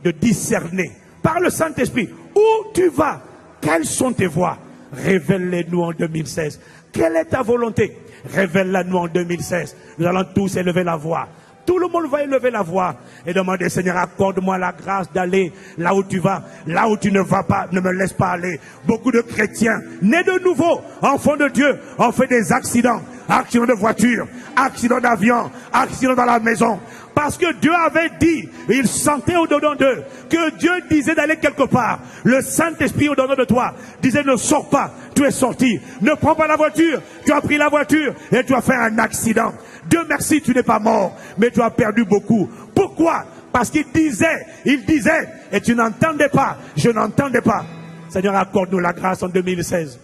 de discerner par le Saint-Esprit. Où tu vas? Quelles sont tes voies? Révèle-les-nous en 2016. Quelle est ta volonté? Révèle-la-nous en 2016. Nous allons tous élever la voix. Tout le monde va élever la voix et demander, Seigneur, accorde-moi la grâce d'aller là où tu vas. Là où tu ne vas pas, ne me laisse pas aller. Beaucoup de chrétiens, nés de nouveau, enfants de Dieu, ont fait des accidents. Accidents de voiture, accidents d'avion, accidents dans la maison. Parce que Dieu avait dit, il sentait au-dedans d'eux, que Dieu disait d'aller quelque part. Le Saint-Esprit au-dedans de toi disait ne sors pas, tu es sorti. Ne prends pas la voiture, tu as pris la voiture et tu as fait un accident. Dieu merci, tu n'es pas mort, mais tu as perdu beaucoup. Pourquoi? Parce qu'il disait, et tu n'entendais pas, je n'entendais pas. Seigneur, accorde-nous la grâce en 2016.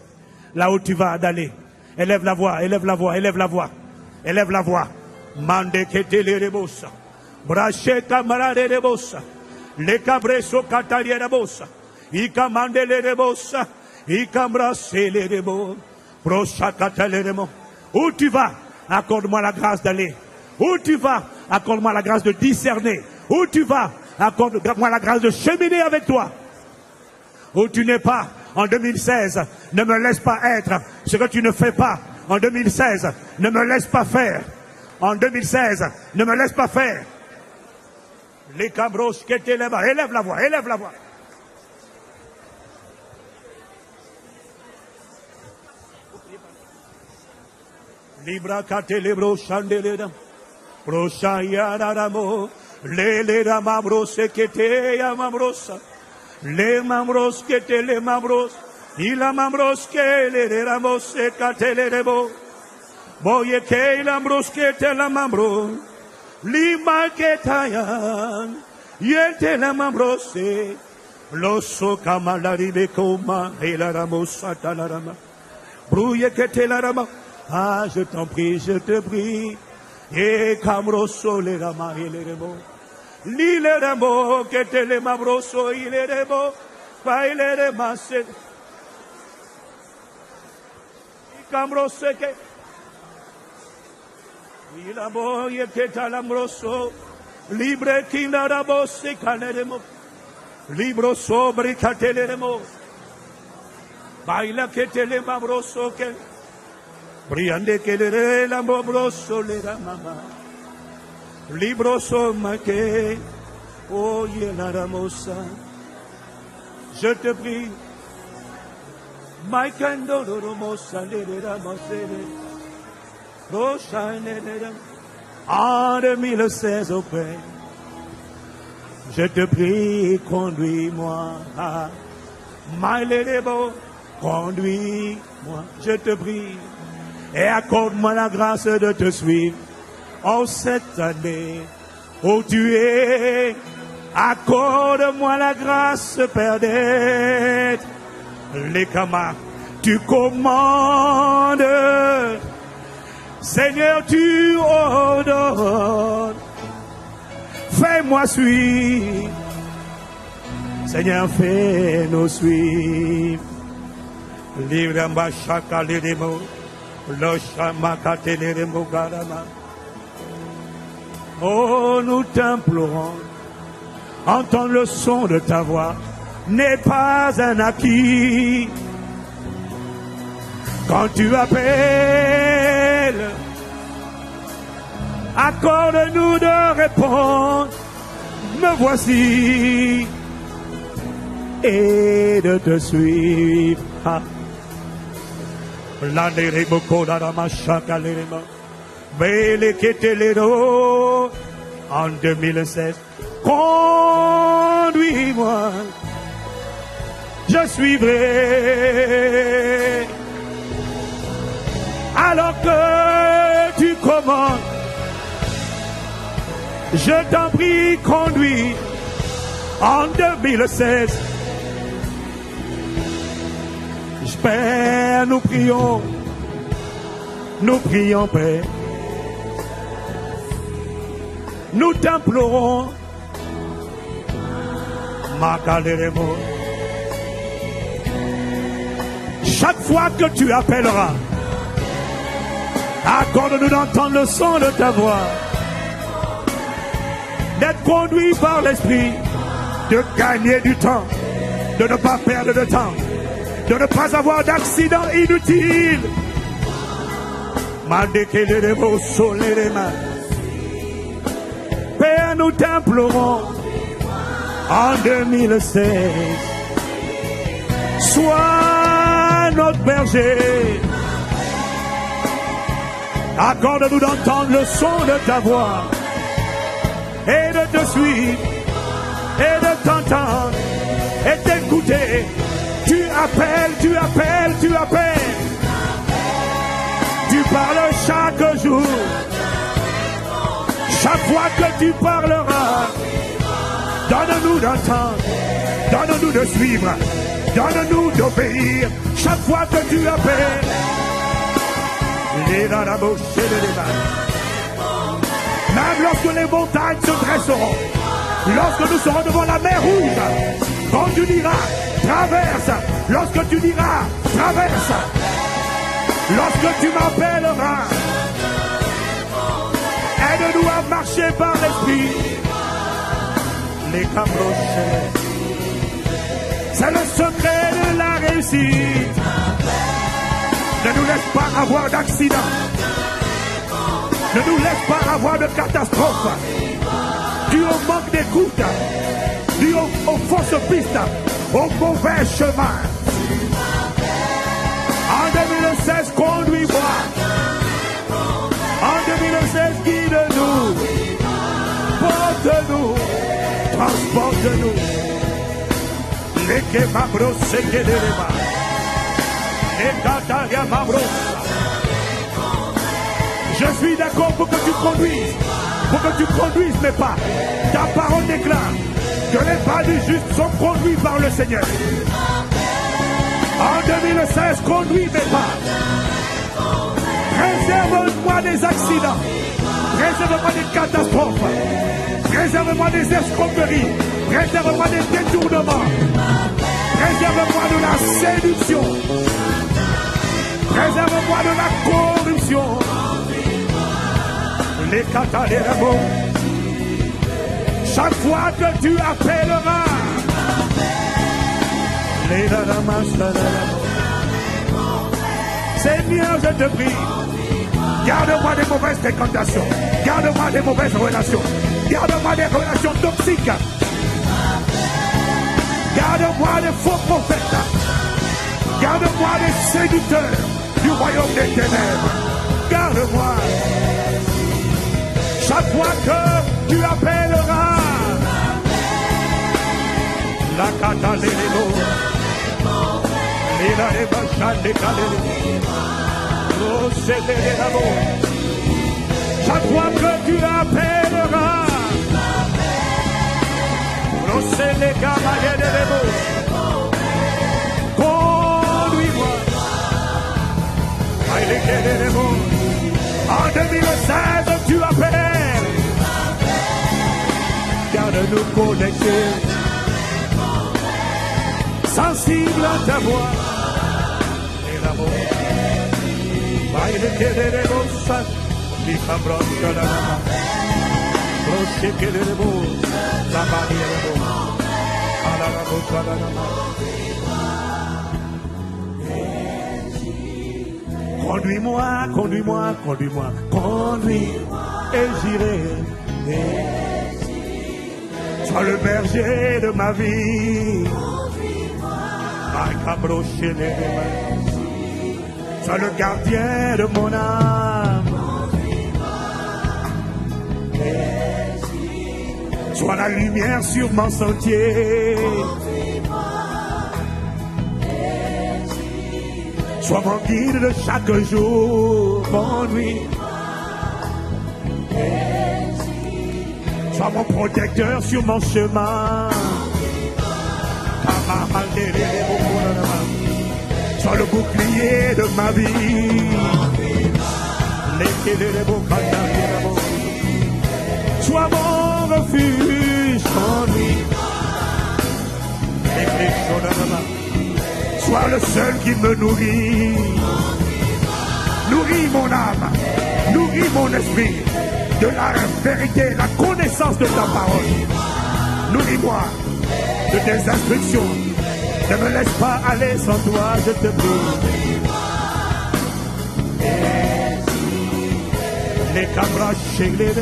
Là où tu vas d'aller. Élève la voix, élève la voix, élève la voix. Élève la voix. Mande ketele rebosa. Brache camarade rebosa. Le cabreso cataria rebosa. Ika mandele rebosa. Ika brasele rebo. Brocha catale rebo. Où tu vas? Accorde-moi la grâce d'aller. Où tu vas? Accorde-moi la grâce de discerner. Où tu vas? Accorde-moi la grâce de cheminer avec toi. Où tu n'es pas en 2016, ne me laisse pas être ce que tu ne fais pas. En 2016, ne me laisse pas faire. En 2016, ne me laisse pas faire. Les cabros qui étaient là-bas, élève la voix, élève la voix. Libra catelebro chandelera. Prochaya ramo. Le ramabros kete ya mabrosa. Le mambros kete le mambros. Il a mambros ke le ramos catelebo. Boye ke lambros kete la mambro. Lima ketayan. Yete la mambros. Loso kamalaribe koma. Et la ramos atalarama. Brouille kete la rama. Ah, je t'en prie, je te prie. Et camroso le rama et le remo. L'île remo, que te le mabroso, il est remo. Pas il est remassé. Il camroso que. Il a beau, il est à l'amroso. Libre qui n'a rabo, c'est caneremo. Libro sobre cateleremo. Baila que te le mabroso que. Briande que le lambroso le da mamá. Libro soma que oye la ramosa. Je te prie. Maikando romosa le ramasere. Rocha ne en 2016 au Père. Je te prie, conduis-moi. Maïlebo, conduis-moi. Je te prie. Et accorde-moi la grâce de te suivre. Oh, cette année où tu es, accorde-moi la grâce, Père, d'être les camarades. Tu commandes, Seigneur, tu ordonnes. Fais-moi suivre, Seigneur, fais-nous suivre. Livre-moi chaque les mots. Oh, nous t'implorons, entendre le son de ta voix n'est pas un acquis. Quand tu appelles, accorde-nous de répondre, me voici, et de te suivre. L'année beaucoup d'arama chaque année, belle qui te l'héros en 2016. Conduis-moi, je suivrai. Alors que tu commandes, je t'en prie, conduis en 2016. Père, nous prions, Père. Nous t'implorons, Macaleremo. Chaque fois que tu appelleras, accorde-nous d'entendre le son de ta voix, d'être conduit par l'Esprit, de gagner du temps, de ne pas perdre de temps, de ne pas avoir d'accident inutile. Père, nous t'implorons en 2016. Sois notre berger. Accorde-nous d'entendre le son de ta voix et de te suivre et de t'entendre et d'écouter. Tu appelles. Tu parles chaque jour. Chaque fois que tu parleras, donne-nous d'entendre, donne-nous de suivre, donne-nous d'obéir. Chaque fois que tu appelles, dans la bouche et les mains. Même lorsque les montagnes se dresseront, lorsque nous serons devant la mer rouge, quand tu diras, traverse, lorsque tu diras, traverse, lorsque tu m'appelleras, aide-nous à marcher par l'esprit. Les cabrochets, c'est le secret de la réussite. Ne nous laisse pas avoir d'accident. Ne nous laisse pas avoir de catastrophe. Dû au manque d'écoute, dû aux fausses pistes, au mauvais chemin. En 2016, conduis-moi. Je suis d'accord pour que tu conduises. Pour que tu conduises mes pas. Ta parole déclare que les pas du juste sont conduits par le Seigneur. En 2016, conduis mes pas. Préserve-moi des accidents. Préserve-moi des catastrophes. Préserve-moi des escroqueries. Préserve-moi des détournements. Préserve-moi de la séduction. Préserve-moi de la corruption. Les cataléramos. Chaque fois que tu appelleras. Les Seigneur, je te prie. Garde-moi des mauvaises fréquentations. Garde-moi des mauvaises relations. Garde-moi des relations toxiques. Garde-moi des faux prophètes. Garde-moi des séducteurs du royaume des ténèbres. Garde-moi. Chaque fois que tu appelleras la cataléno, les bachas des chaque fois que tu appelleras, conduis-moi. En 2016, tu appelles. Garde-nous connectés, sensibles à ta voix. Et l'amour. Conduis-moi, conduis-moi, conduis-moi, conduis et j'irai. Sois le berger de ma vie. Sois le gardien de mon âme. Sois la lumière sur mon sentier. Sois mon guide de chaque jour. Conduis. Sois mon protecteur sur mon chemin. Sois le bouclier de ma vie. Sois mon refuge. Sois le seul qui me nourrit. Nourris mon âme. Nourris mon esprit de la vérité, la connaissance de ta parole. Nourris-moi de tes instructions. Ne me laisse pas aller sans toi, je te prie. Les cabras chez les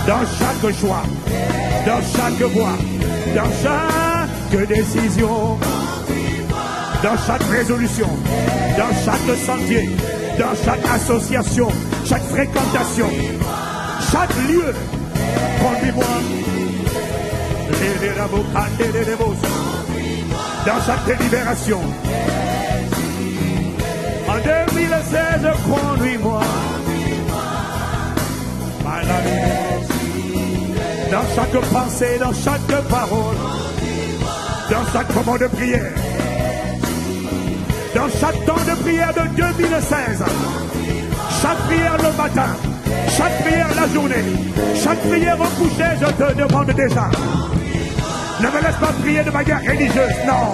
dans chaque choix, dans chaque voie, dans chaque décision, dans chaque résolution, dans chaque sentier, dans chaque association, chaque fréquentation, chaque lieu. Conduis-moi. Dans chaque délibération. En 2016, conduis-moi. Dans chaque pensée, dans chaque parole, dans chaque moment de prière, dans chaque temps de prière de 2016, chaque prière le matin, chaque prière la journée, chaque prière au coucher, je te demande déjà. Ne me laisse pas prier de manière religieuse, non.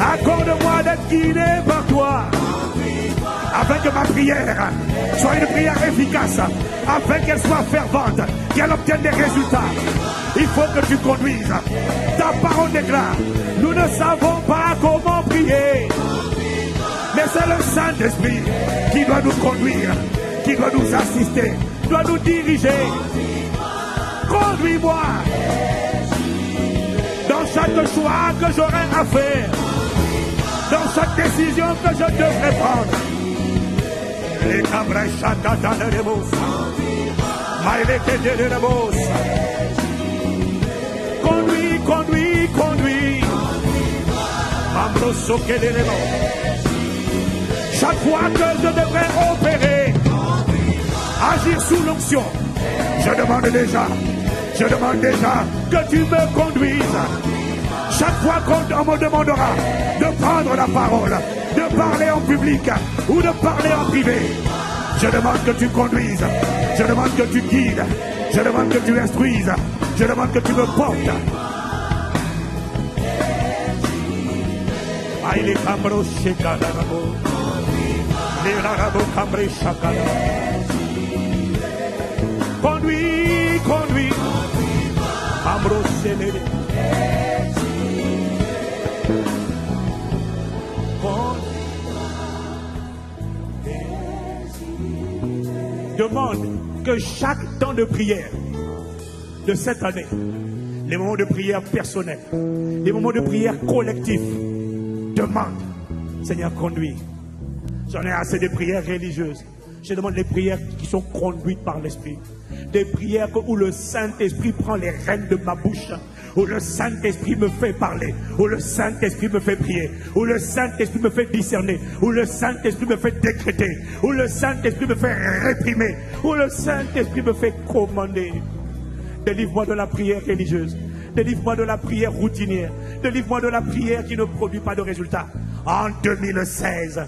Accorde-moi d'être guidé par toi, afin que ma prière soit une prière efficace, afin qu'elle soit fervente, qu'elle obtienne des résultats. Il faut que tu conduises. Ta parole déclare, nous ne savons pas comment prier, mais c'est le Saint-Esprit qui doit nous conduire, qui doit nous assister, doit nous diriger. Conduis-moi dans chaque choix que j'aurai à faire, dans chaque décision que je devrais prendre. Les cabrechata de rebos, maïleke de rebos. Conduis, conduis, conduis. Chaque fois que je devrais opérer, agir sous l'onction, je demande déjà que tu me conduises. Chaque fois qu'on me demandera de prendre la parole, de parler en public ou de parler en privé, je demande que tu conduises, je demande que tu guides, je demande que tu instruises, je demande que tu me portes. Conduis, conduis. Demande que chaque temps de prière de cette année, les moments de prière personnels, les moments de prière collectifs, demande, Seigneur, conduis. J'en ai assez de prières religieuses. Je demande les prières qui sont conduites par l'Esprit. Des prières où le Saint-Esprit prend les rênes de ma bouche, où le Saint-Esprit me fait parler, où le Saint-Esprit me fait prier, où le Saint-Esprit me fait discerner, où le Saint-Esprit me fait décréter, où le Saint-Esprit me fait réprimer, où le Saint-Esprit me fait commander. Délivre-moi de la prière religieuse, délivre-moi de la prière routinière, délivre-moi de la prière qui ne produit pas de résultat. En 2016,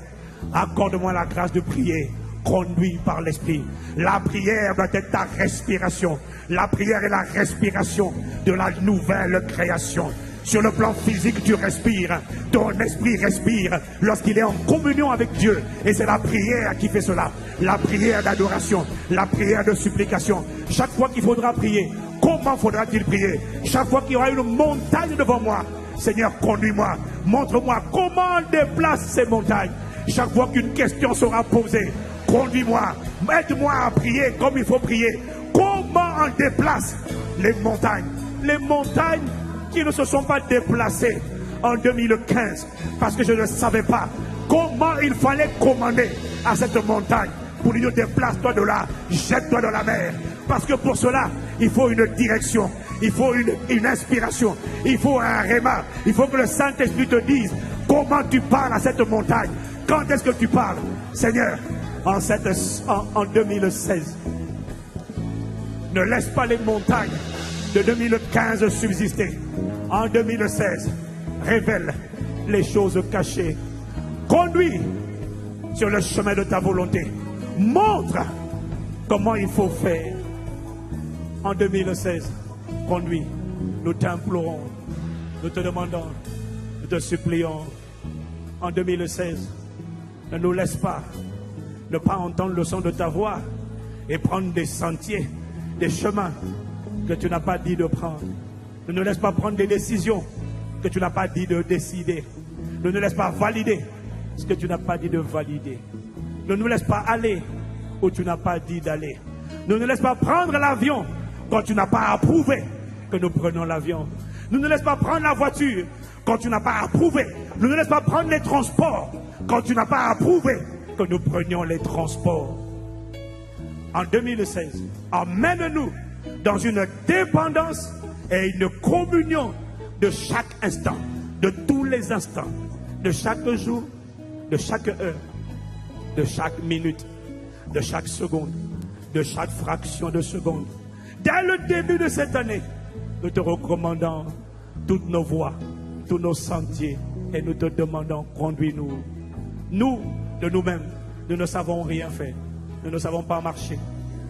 accorde-moi la grâce de prier, conduit par l'Esprit. La prière doit être ta respiration. La prière est la respiration de la nouvelle création. Sur le plan physique, tu respires. Ton esprit respire lorsqu'il est en communion avec Dieu. Et c'est la prière qui fait cela. La prière d'adoration, la prière de supplication. Chaque fois qu'il faudra prier, comment faudra-t-il prier? Chaque fois qu'il y aura une montagne devant moi, Seigneur, conduis-moi. Montre-moi comment on déplace ces montagnes. Chaque fois qu'une question sera posée, conduis-moi, aide-moi à prier comme il faut prier. Comment on déplace les montagnes? Les montagnes qui ne se sont pas déplacées en 2015 parce que je ne savais pas comment il fallait commander à cette montagne pour lui dire déplace-toi de là, jette-toi dans la mer. Parce que pour cela, il faut une direction, il faut une inspiration, il faut un réma, il faut que le Saint-Esprit te dise comment tu parles à cette montagne. Quand est-ce que tu parles? Seigneur, en 2016, ne laisse pas les montagnes de 2015 subsister. En 2016, révèle les choses cachées. Conduis sur le chemin de ta volonté. Montre comment il faut faire. En 2016, conduis. Nous t'implorons, nous te demandons, nous te supplions. En 2016, ne nous laisse pas ne pas entendre le son de ta voix et prendre des sentiers, des chemins que tu n'as pas dit de prendre. Ne nous laisse pas prendre des décisions que tu n'as pas dit de décider. Ne nous laisse pas valider ce que tu n'as pas dit de valider. Ne nous laisse pas aller où tu n'as pas dit d'aller. Ne nous laisse pas prendre l'avion quand tu n'as pas approuvé que nous prenions l'avion. Ne nous laisse pas prendre la voiture quand tu n'as pas approuvé. Ne nous laisse pas prendre les transports quand tu n'as pas approuvé que nous prenions les transports. En 2016, emmène-nous dans une dépendance et une communion de chaque instant, de tous les instants, de chaque jour, de chaque heure, de chaque minute, de chaque seconde, de chaque fraction de seconde. Dès le début de cette année, nous te recommandons toutes nos voies, tous nos sentiers, et nous te demandons, conduis-nous. Nous, de nous-mêmes, nous ne savons rien faire. Nous ne savons pas marcher.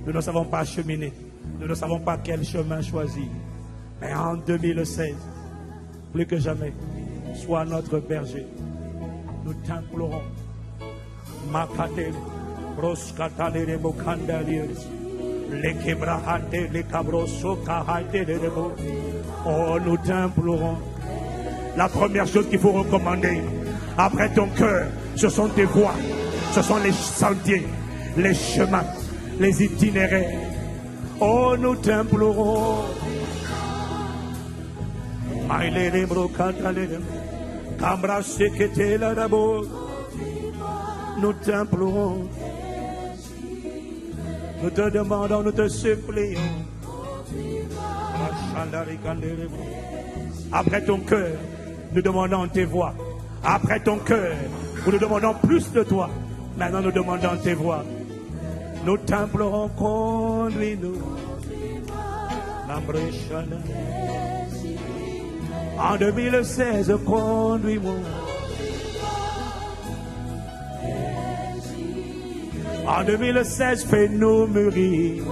Nous ne savons pas cheminer. Nous ne savons pas quel chemin choisir. Mais en 2016, plus que jamais, sois notre berger. Nous t'implorons. Makate, Roskatale, Mokandali, les Kebrahate, les Cabroso, Kahate, les Rebo. Oh, nous t'implorons. La première chose qu'il faut recommander après ton cœur, ce sont tes voies, ce sont les sentiers, les chemins, les itinéraires. Oh, nous t'implorons. Nous t'implorons. Nous te demandons, nous te supplions. Après ton cœur, nous demandons tes voies. Après ton cœur, nous demandons plus de toi. Maintenant, nous demandons tes voix. Nous t'implorons, conduis-nous. En 2016, conduis-moi. En 2016, fais-nous mûrir.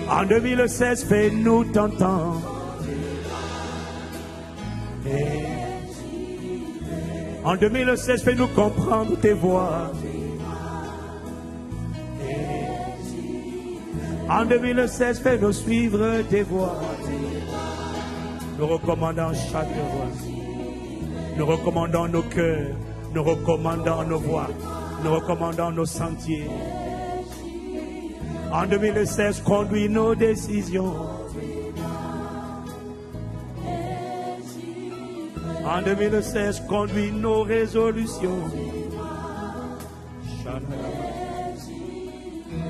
En 2016, fais-nous t'entendre. En 2016, fais-nous comprendre tes voix. En 2016, fais-nous suivre tes voix. Nous recommandons chaque voix. Nous recommandons nos cœurs. Nous recommandons nos voix. Nous recommandons nos sentiers. En 2016, conduis nos décisions. En 2016, conduis nos résolutions.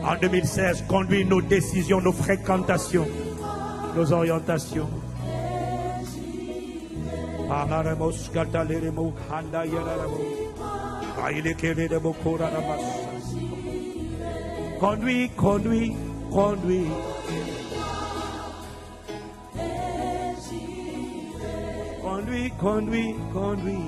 En 2016, conduis nos décisions, nos fréquentations, nos orientations. Conduis, conduis, conduis. Conduis, conduis, conduis.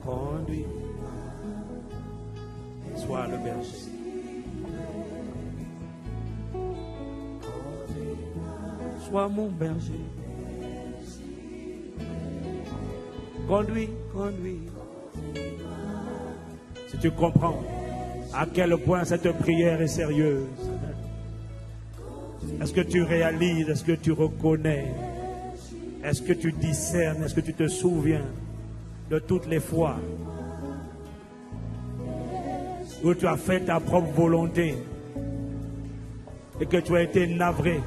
Conduis. Sois le berger. Sois mon berger. Conduis, conduis. Si tu comprends à quel point cette prière est sérieuse, est-ce que tu réalises, est-ce que tu reconnais, est-ce que tu discernes, est-ce que tu te souviens de toutes les fois où tu as fait ta propre volonté et que tu as été navré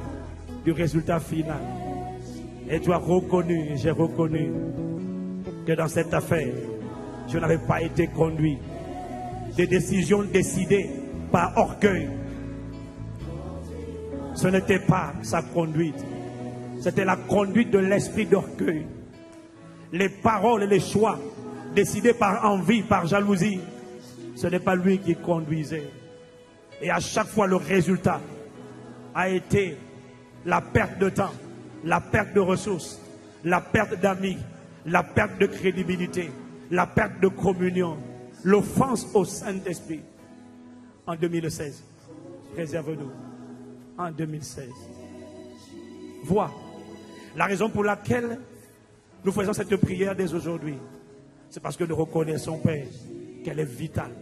du résultat final. Et tu as reconnu, j'ai reconnu que dans cette affaire, je n'avais pas été conduit. Des décisions décidées par orgueil. Ce n'était pas sa conduite. C'était la conduite de l'esprit d'orgueil. Les paroles et les choix décidés par envie, par jalousie, ce n'est pas lui qui conduisait. Et à chaque fois, le résultat a été la perte de temps, la perte de ressources, la perte d'amis, la perte de crédibilité, la perte de communion, l'offense au Saint-Esprit. En 2016, préserve-nous. En 2016. Vois la raison pour laquelle nous faisons cette prière dès aujourd'hui. C'est parce que nous reconnaissons, Père, qu'elle est vitale,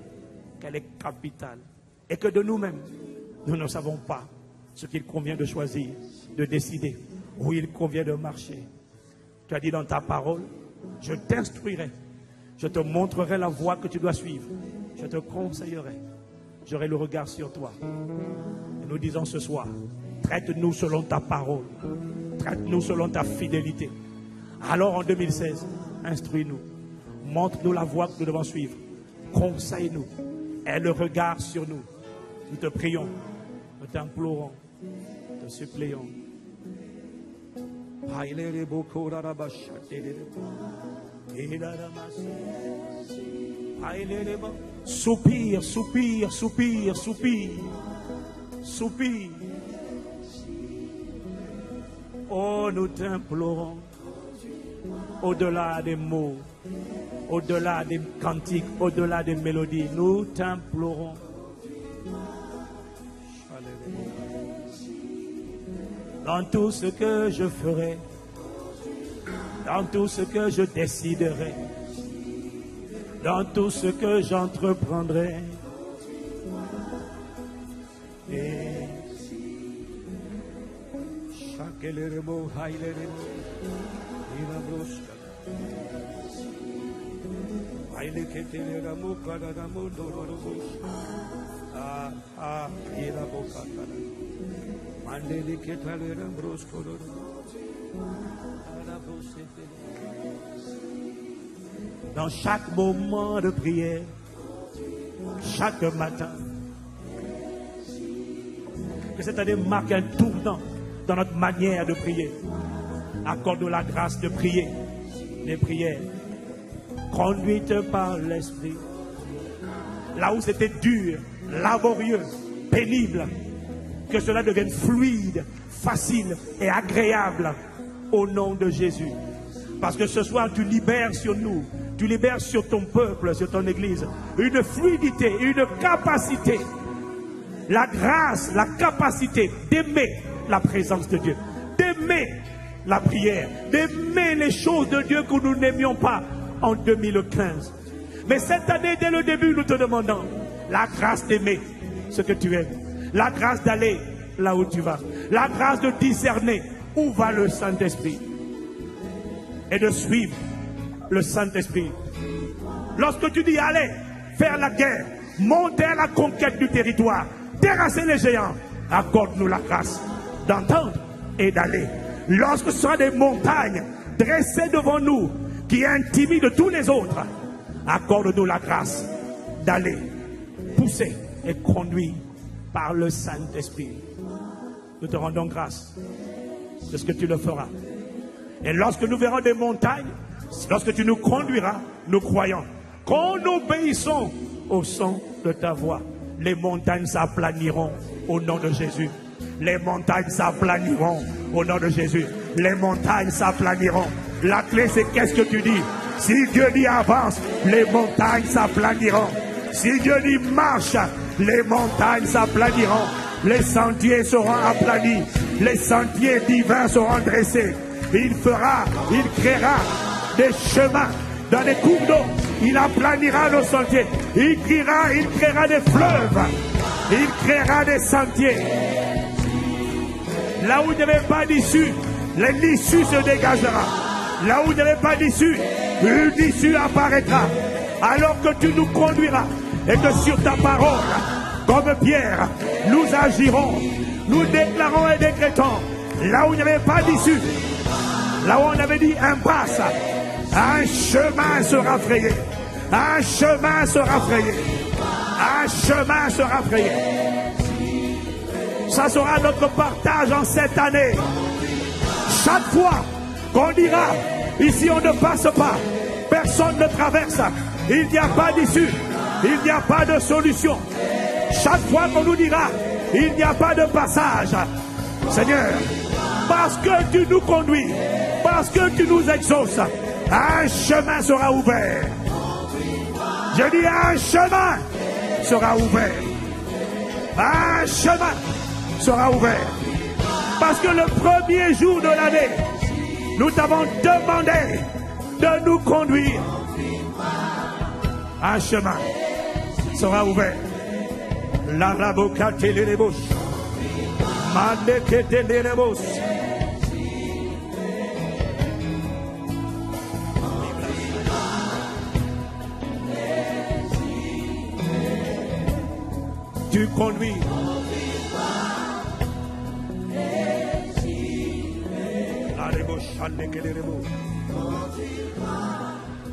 qu'elle est capitale. Et que de nous-mêmes, nous ne savons pas ce qu'il convient de choisir, de décider, où il convient de marcher. Tu as dit dans ta parole, je t'instruirai, je te montrerai la voie que tu dois suivre, je te conseillerai, j'aurai le regard sur toi. Et nous disons ce soir, traite-nous selon ta parole, traite-nous selon ta fidélité. Alors en 2016, instruis-nous, montre-nous la voie que nous devons suivre, conseille-nous, aie le regard sur nous. Nous te prions, nous t'implorons, te supplions. Soupire, soupire, soupire, soupire, soupire. Oh, nous t'implorons, au-delà des mots, au-delà des cantiques, au-delà des mélodies, nous t'implorons. Dans tout ce que je ferai, dans tout ce que je déciderai, dans tout ce que j'entreprendrai, et Dans chaque moment de prière, chaque matin, que cette année marque un tournant dans notre manière de prier. Accorde-nous la grâce de prier les prières conduites par l'Esprit. Là où c'était dur, laborieux, pénible, que cela devienne fluide, facile et agréable au nom de Jésus. Parce que ce soir, tu libères sur nous, tu libères sur ton peuple, sur ton église, une fluidité, une capacité, la grâce, la capacité d'aimer la présence de Dieu, d'aimer la prière, d'aimer les choses de Dieu que nous n'aimions pas en 2015. Mais cette année, dès le début, nous te demandons la grâce d'aimer ce que tu aimes, la grâce d'aller là où tu vas, la grâce de discerner où va le Saint-Esprit et de suivre le Saint-Esprit. Lorsque tu dis allez faire la guerre, monter à la conquête du territoire, terrasser les géants, accorde-nous la grâce d'entendre et d'aller. Lorsque ce sera des montagnes dressées devant nous qui intimident tous les autres, accorde-nous la grâce d'aller, pousser et conduire par le Saint-Esprit. Nous te rendons grâce de ce que tu le feras. Et lorsque nous verrons des montagnes, lorsque tu nous conduiras, nous croyons qu'en obéissant au son de ta voix, les montagnes s'aplaniront au nom de Jésus. Les montagnes s'aplaniront au nom de Jésus. Les montagnes s'aplaniront. La clé, c'est qu'est-ce que tu dis. Si Dieu dit avance, les montagnes s'aplaniront. Si Dieu dit marche, les montagnes s'aplaniront. Les sentiers seront aplanis. Les sentiers divins seront dressés. Il créera des chemins dans les cours d'eau. Il aplanira nos sentiers. Il créera des fleuves. Il créera des sentiers. Là où il n'y avait pas d'issue, l'issue se dégagera. Là où il n'y avait pas d'issue, une issue apparaîtra. Alors que tu nous conduiras et que sur ta parole, comme Pierre, nous agirons, nous déclarons et décrétons. Là où il n'y avait pas d'issue, là où on avait dit impasse, un chemin sera frayé. Un chemin sera frayé. Un chemin sera frayé. Ça sera notre partage en cette année. Chaque fois qu'on dira, ici on ne passe pas, personne ne traverse, il n'y a pas d'issue, il n'y a pas de solution. Chaque fois qu'on nous dira, il n'y a pas de passage. Seigneur, parce que tu nous conduis, parce que tu nous exauces, un chemin sera ouvert. Je dis un chemin sera ouvert. Un chemin sera ouvert. Parce que le premier jour de l'année, nous t'avons demandé de nous conduire. Un chemin sera ouvert. La raboka teleremos. Maneke teleremos. Tu conduis.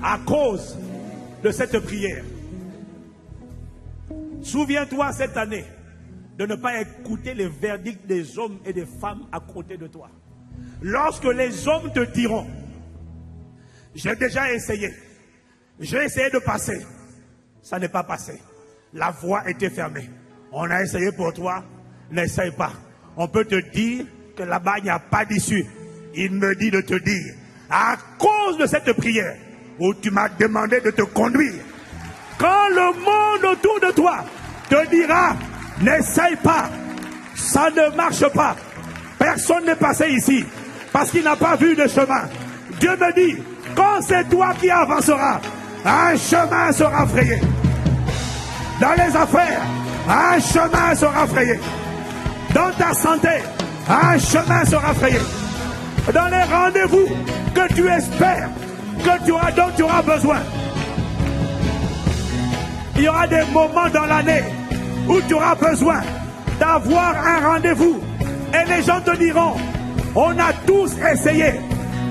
À cause de cette prière, souviens-toi cette année de ne pas écouter les verdicts des hommes et des femmes à côté de toi. Lorsque les hommes te diront, j'ai déjà essayé, j'ai essayé de passer, ça n'est pas passé, la voie était fermée, on a essayé pour toi, n'essaye pas. On peut te dire que là-bas il n'y a pas d'issue. Il me dit de te dire, à cause de cette prière où tu m'as demandé de te conduire, quand le monde autour de toi te dira, n'essaye pas, ça ne marche pas, personne n'est passé ici parce qu'il n'a pas vu de chemin. Dieu me dit, quand c'est toi qui avanceras, un chemin sera frayé. Dans les affaires, un chemin sera frayé. Dans ta santé, un chemin sera frayé. Dans les rendez-vous que tu espères, dont tu auras besoin, Il y aura des moments dans l'année où tu auras besoin d'avoir un rendez-vous. Et les gens te diront, on a tous essayé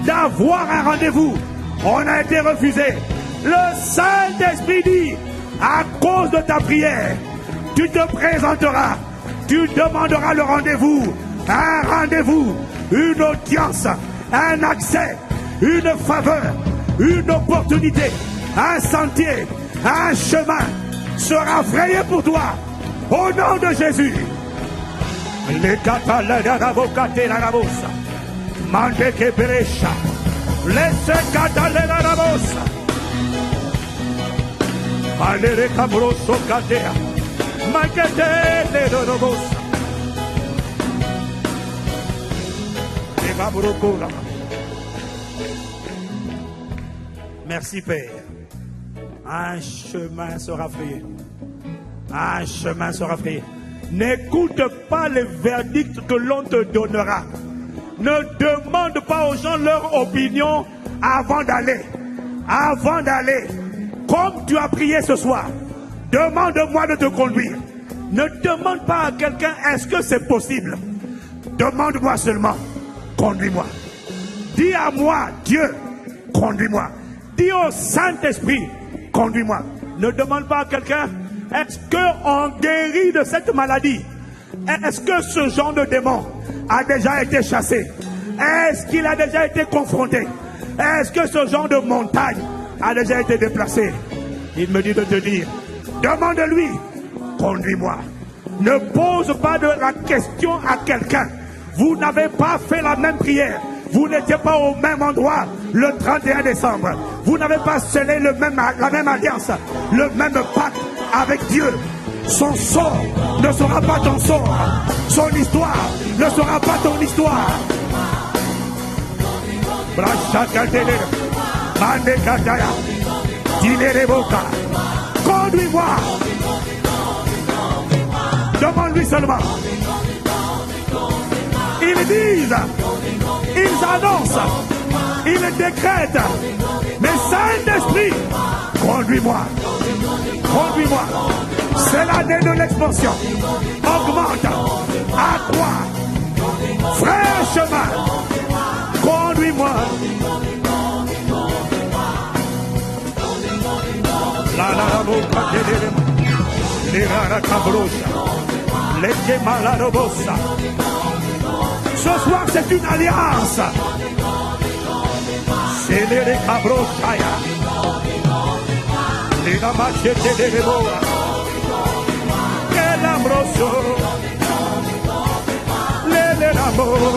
d'avoir un rendez-vous. On a été refusé. Le Saint-Esprit dit, à cause de ta prière, tu te présenteras, tu demanderas le rendez-vous, un rendez-vous, une audience, un accès, une faveur, une opportunité, un sentier, un chemin sera frayé pour toi. Au nom de Jésus. Les catalérabocaté la rabosa. Mande que brecha. Laisse cataléra rabosa. Alere cabroso catea. Maquete le rabosa. Merci Père. Un chemin sera frayé. Un chemin sera frayé. N'écoute pas les verdicts que l'on te donnera. Ne demande pas aux gens leur opinion avant d'aller. Avant d'aller, comme tu as prié ce soir, demande-moi de te conduire. Ne demande pas à quelqu'un, est-ce que c'est possible? Demande-moi seulement, conduis-moi. Dis à moi, Dieu, conduis-moi. Dis au Saint-Esprit, conduis-moi. Ne demande pas à quelqu'un, est-ce qu'on guérit de cette maladie? Est-ce que ce genre de démon a déjà été chassé? Est-ce qu'il a déjà été confronté? Est-ce que ce genre de montagne a déjà été déplacé? Il me dit de te dire, demande-lui, conduis-moi. Ne pose pas de la question à quelqu'un. Vous n'avez pas fait la même prière. Vous n'étiez pas au même endroit le 31 décembre. Vous n'avez pas scellé la même alliance, le même pacte avec Dieu. Son sort ne sera pas ton sort. Son histoire ne sera pas ton histoire. Conduis-moi. Demande-lui seulement. Ils disent, ils annoncent, ils décrètent. Mais Saint-Esprit, conduis-moi. Conduis-moi. C'est l'année de l'expansion. Augmente. Accroît. Frère chemin. Conduis-moi. La boca de la cabrosa. Les malarobosa. Ce soir, c'est une alliance. C'est les cabrosaya. Les machete de boa. El ambroso. Les l'amour.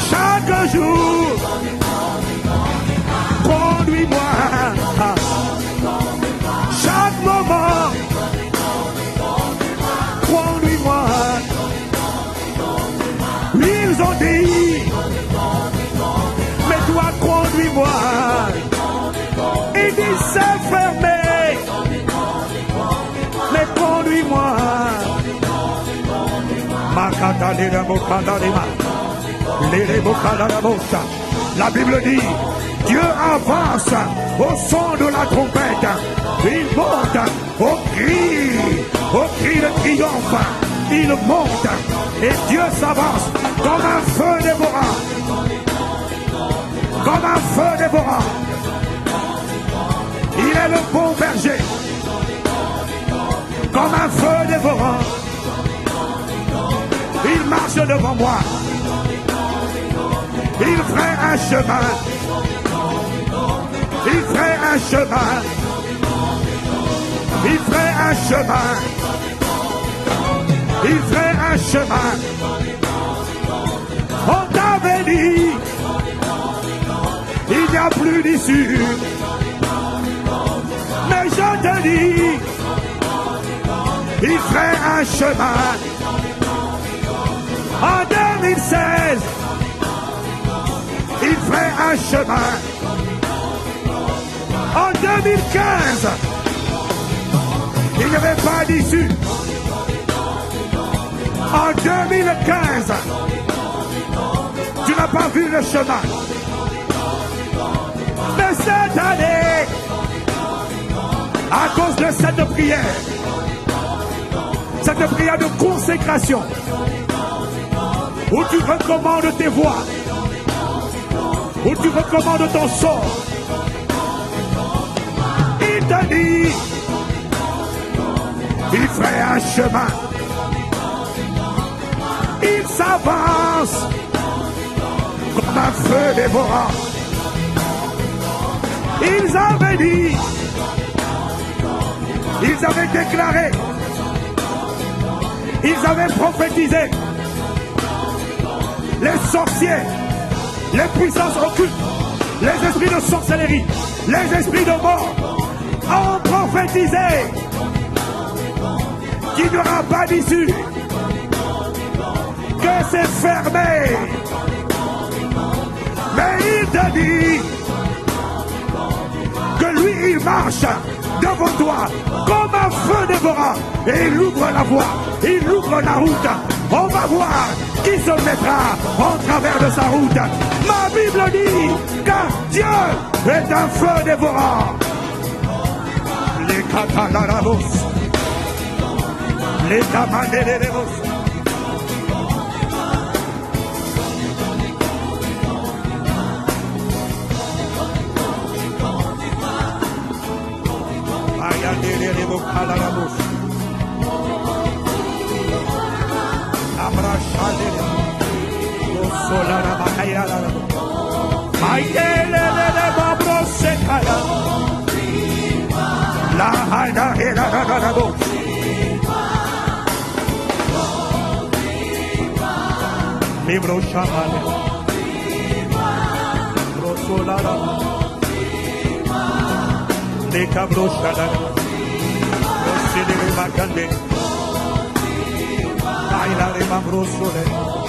Chaque jour. Conduis-moi. Chaque moment. Conduis-moi. Ils ont dit, mais toi conduis-moi. Ils disent c'est fermé, mais conduis-moi. La Bible dit, Dieu avance au son de la trompette. Il monte au cri de triomphe. Il monte et Dieu s'avance comme un feu dévorant. Comme un feu dévorant. Il est le bon berger. Comme un feu dévorant. Il marche devant moi. Il ferait un chemin. Il ferait un chemin. Il ferait un chemin. Il ferait un chemin. On t'avait dit, il n'y a plus d'issue. Mais je te dis, il ferait un chemin. En 2016, il ferait un chemin. En 2015, il n'y avait pas d'issue. En 2015, tu n'as pas vu le chemin. Mais cette année, À cause de cette prière de consécration, où tu recommandes tes voies, où tu recommandes ton sort, il te dit, il ferait un chemin, il s'avance comme un feu dévorant. Ils avaient dit, ils avaient déclaré, ils avaient prophétisé. Les sorciers, les puissances occultes, les esprits de sorcellerie, les esprits de mort ont prophétisé qu'il n'y aura pas d'issue, que c'est fermé. Mais il te dit que lui, il marche devant toi comme un feu dévorant et il ouvre la voie, il ouvre la route. On va voir qui se mettra en travers de sa route. Ma Bible dit car Dieu est un feu dévorant. Les catalarabos, les tamandelebos. Ayadelebos calarabos. Libro Shamane Rosolara Le Cabro Shadana Rosile Macande Ailare Mambrosole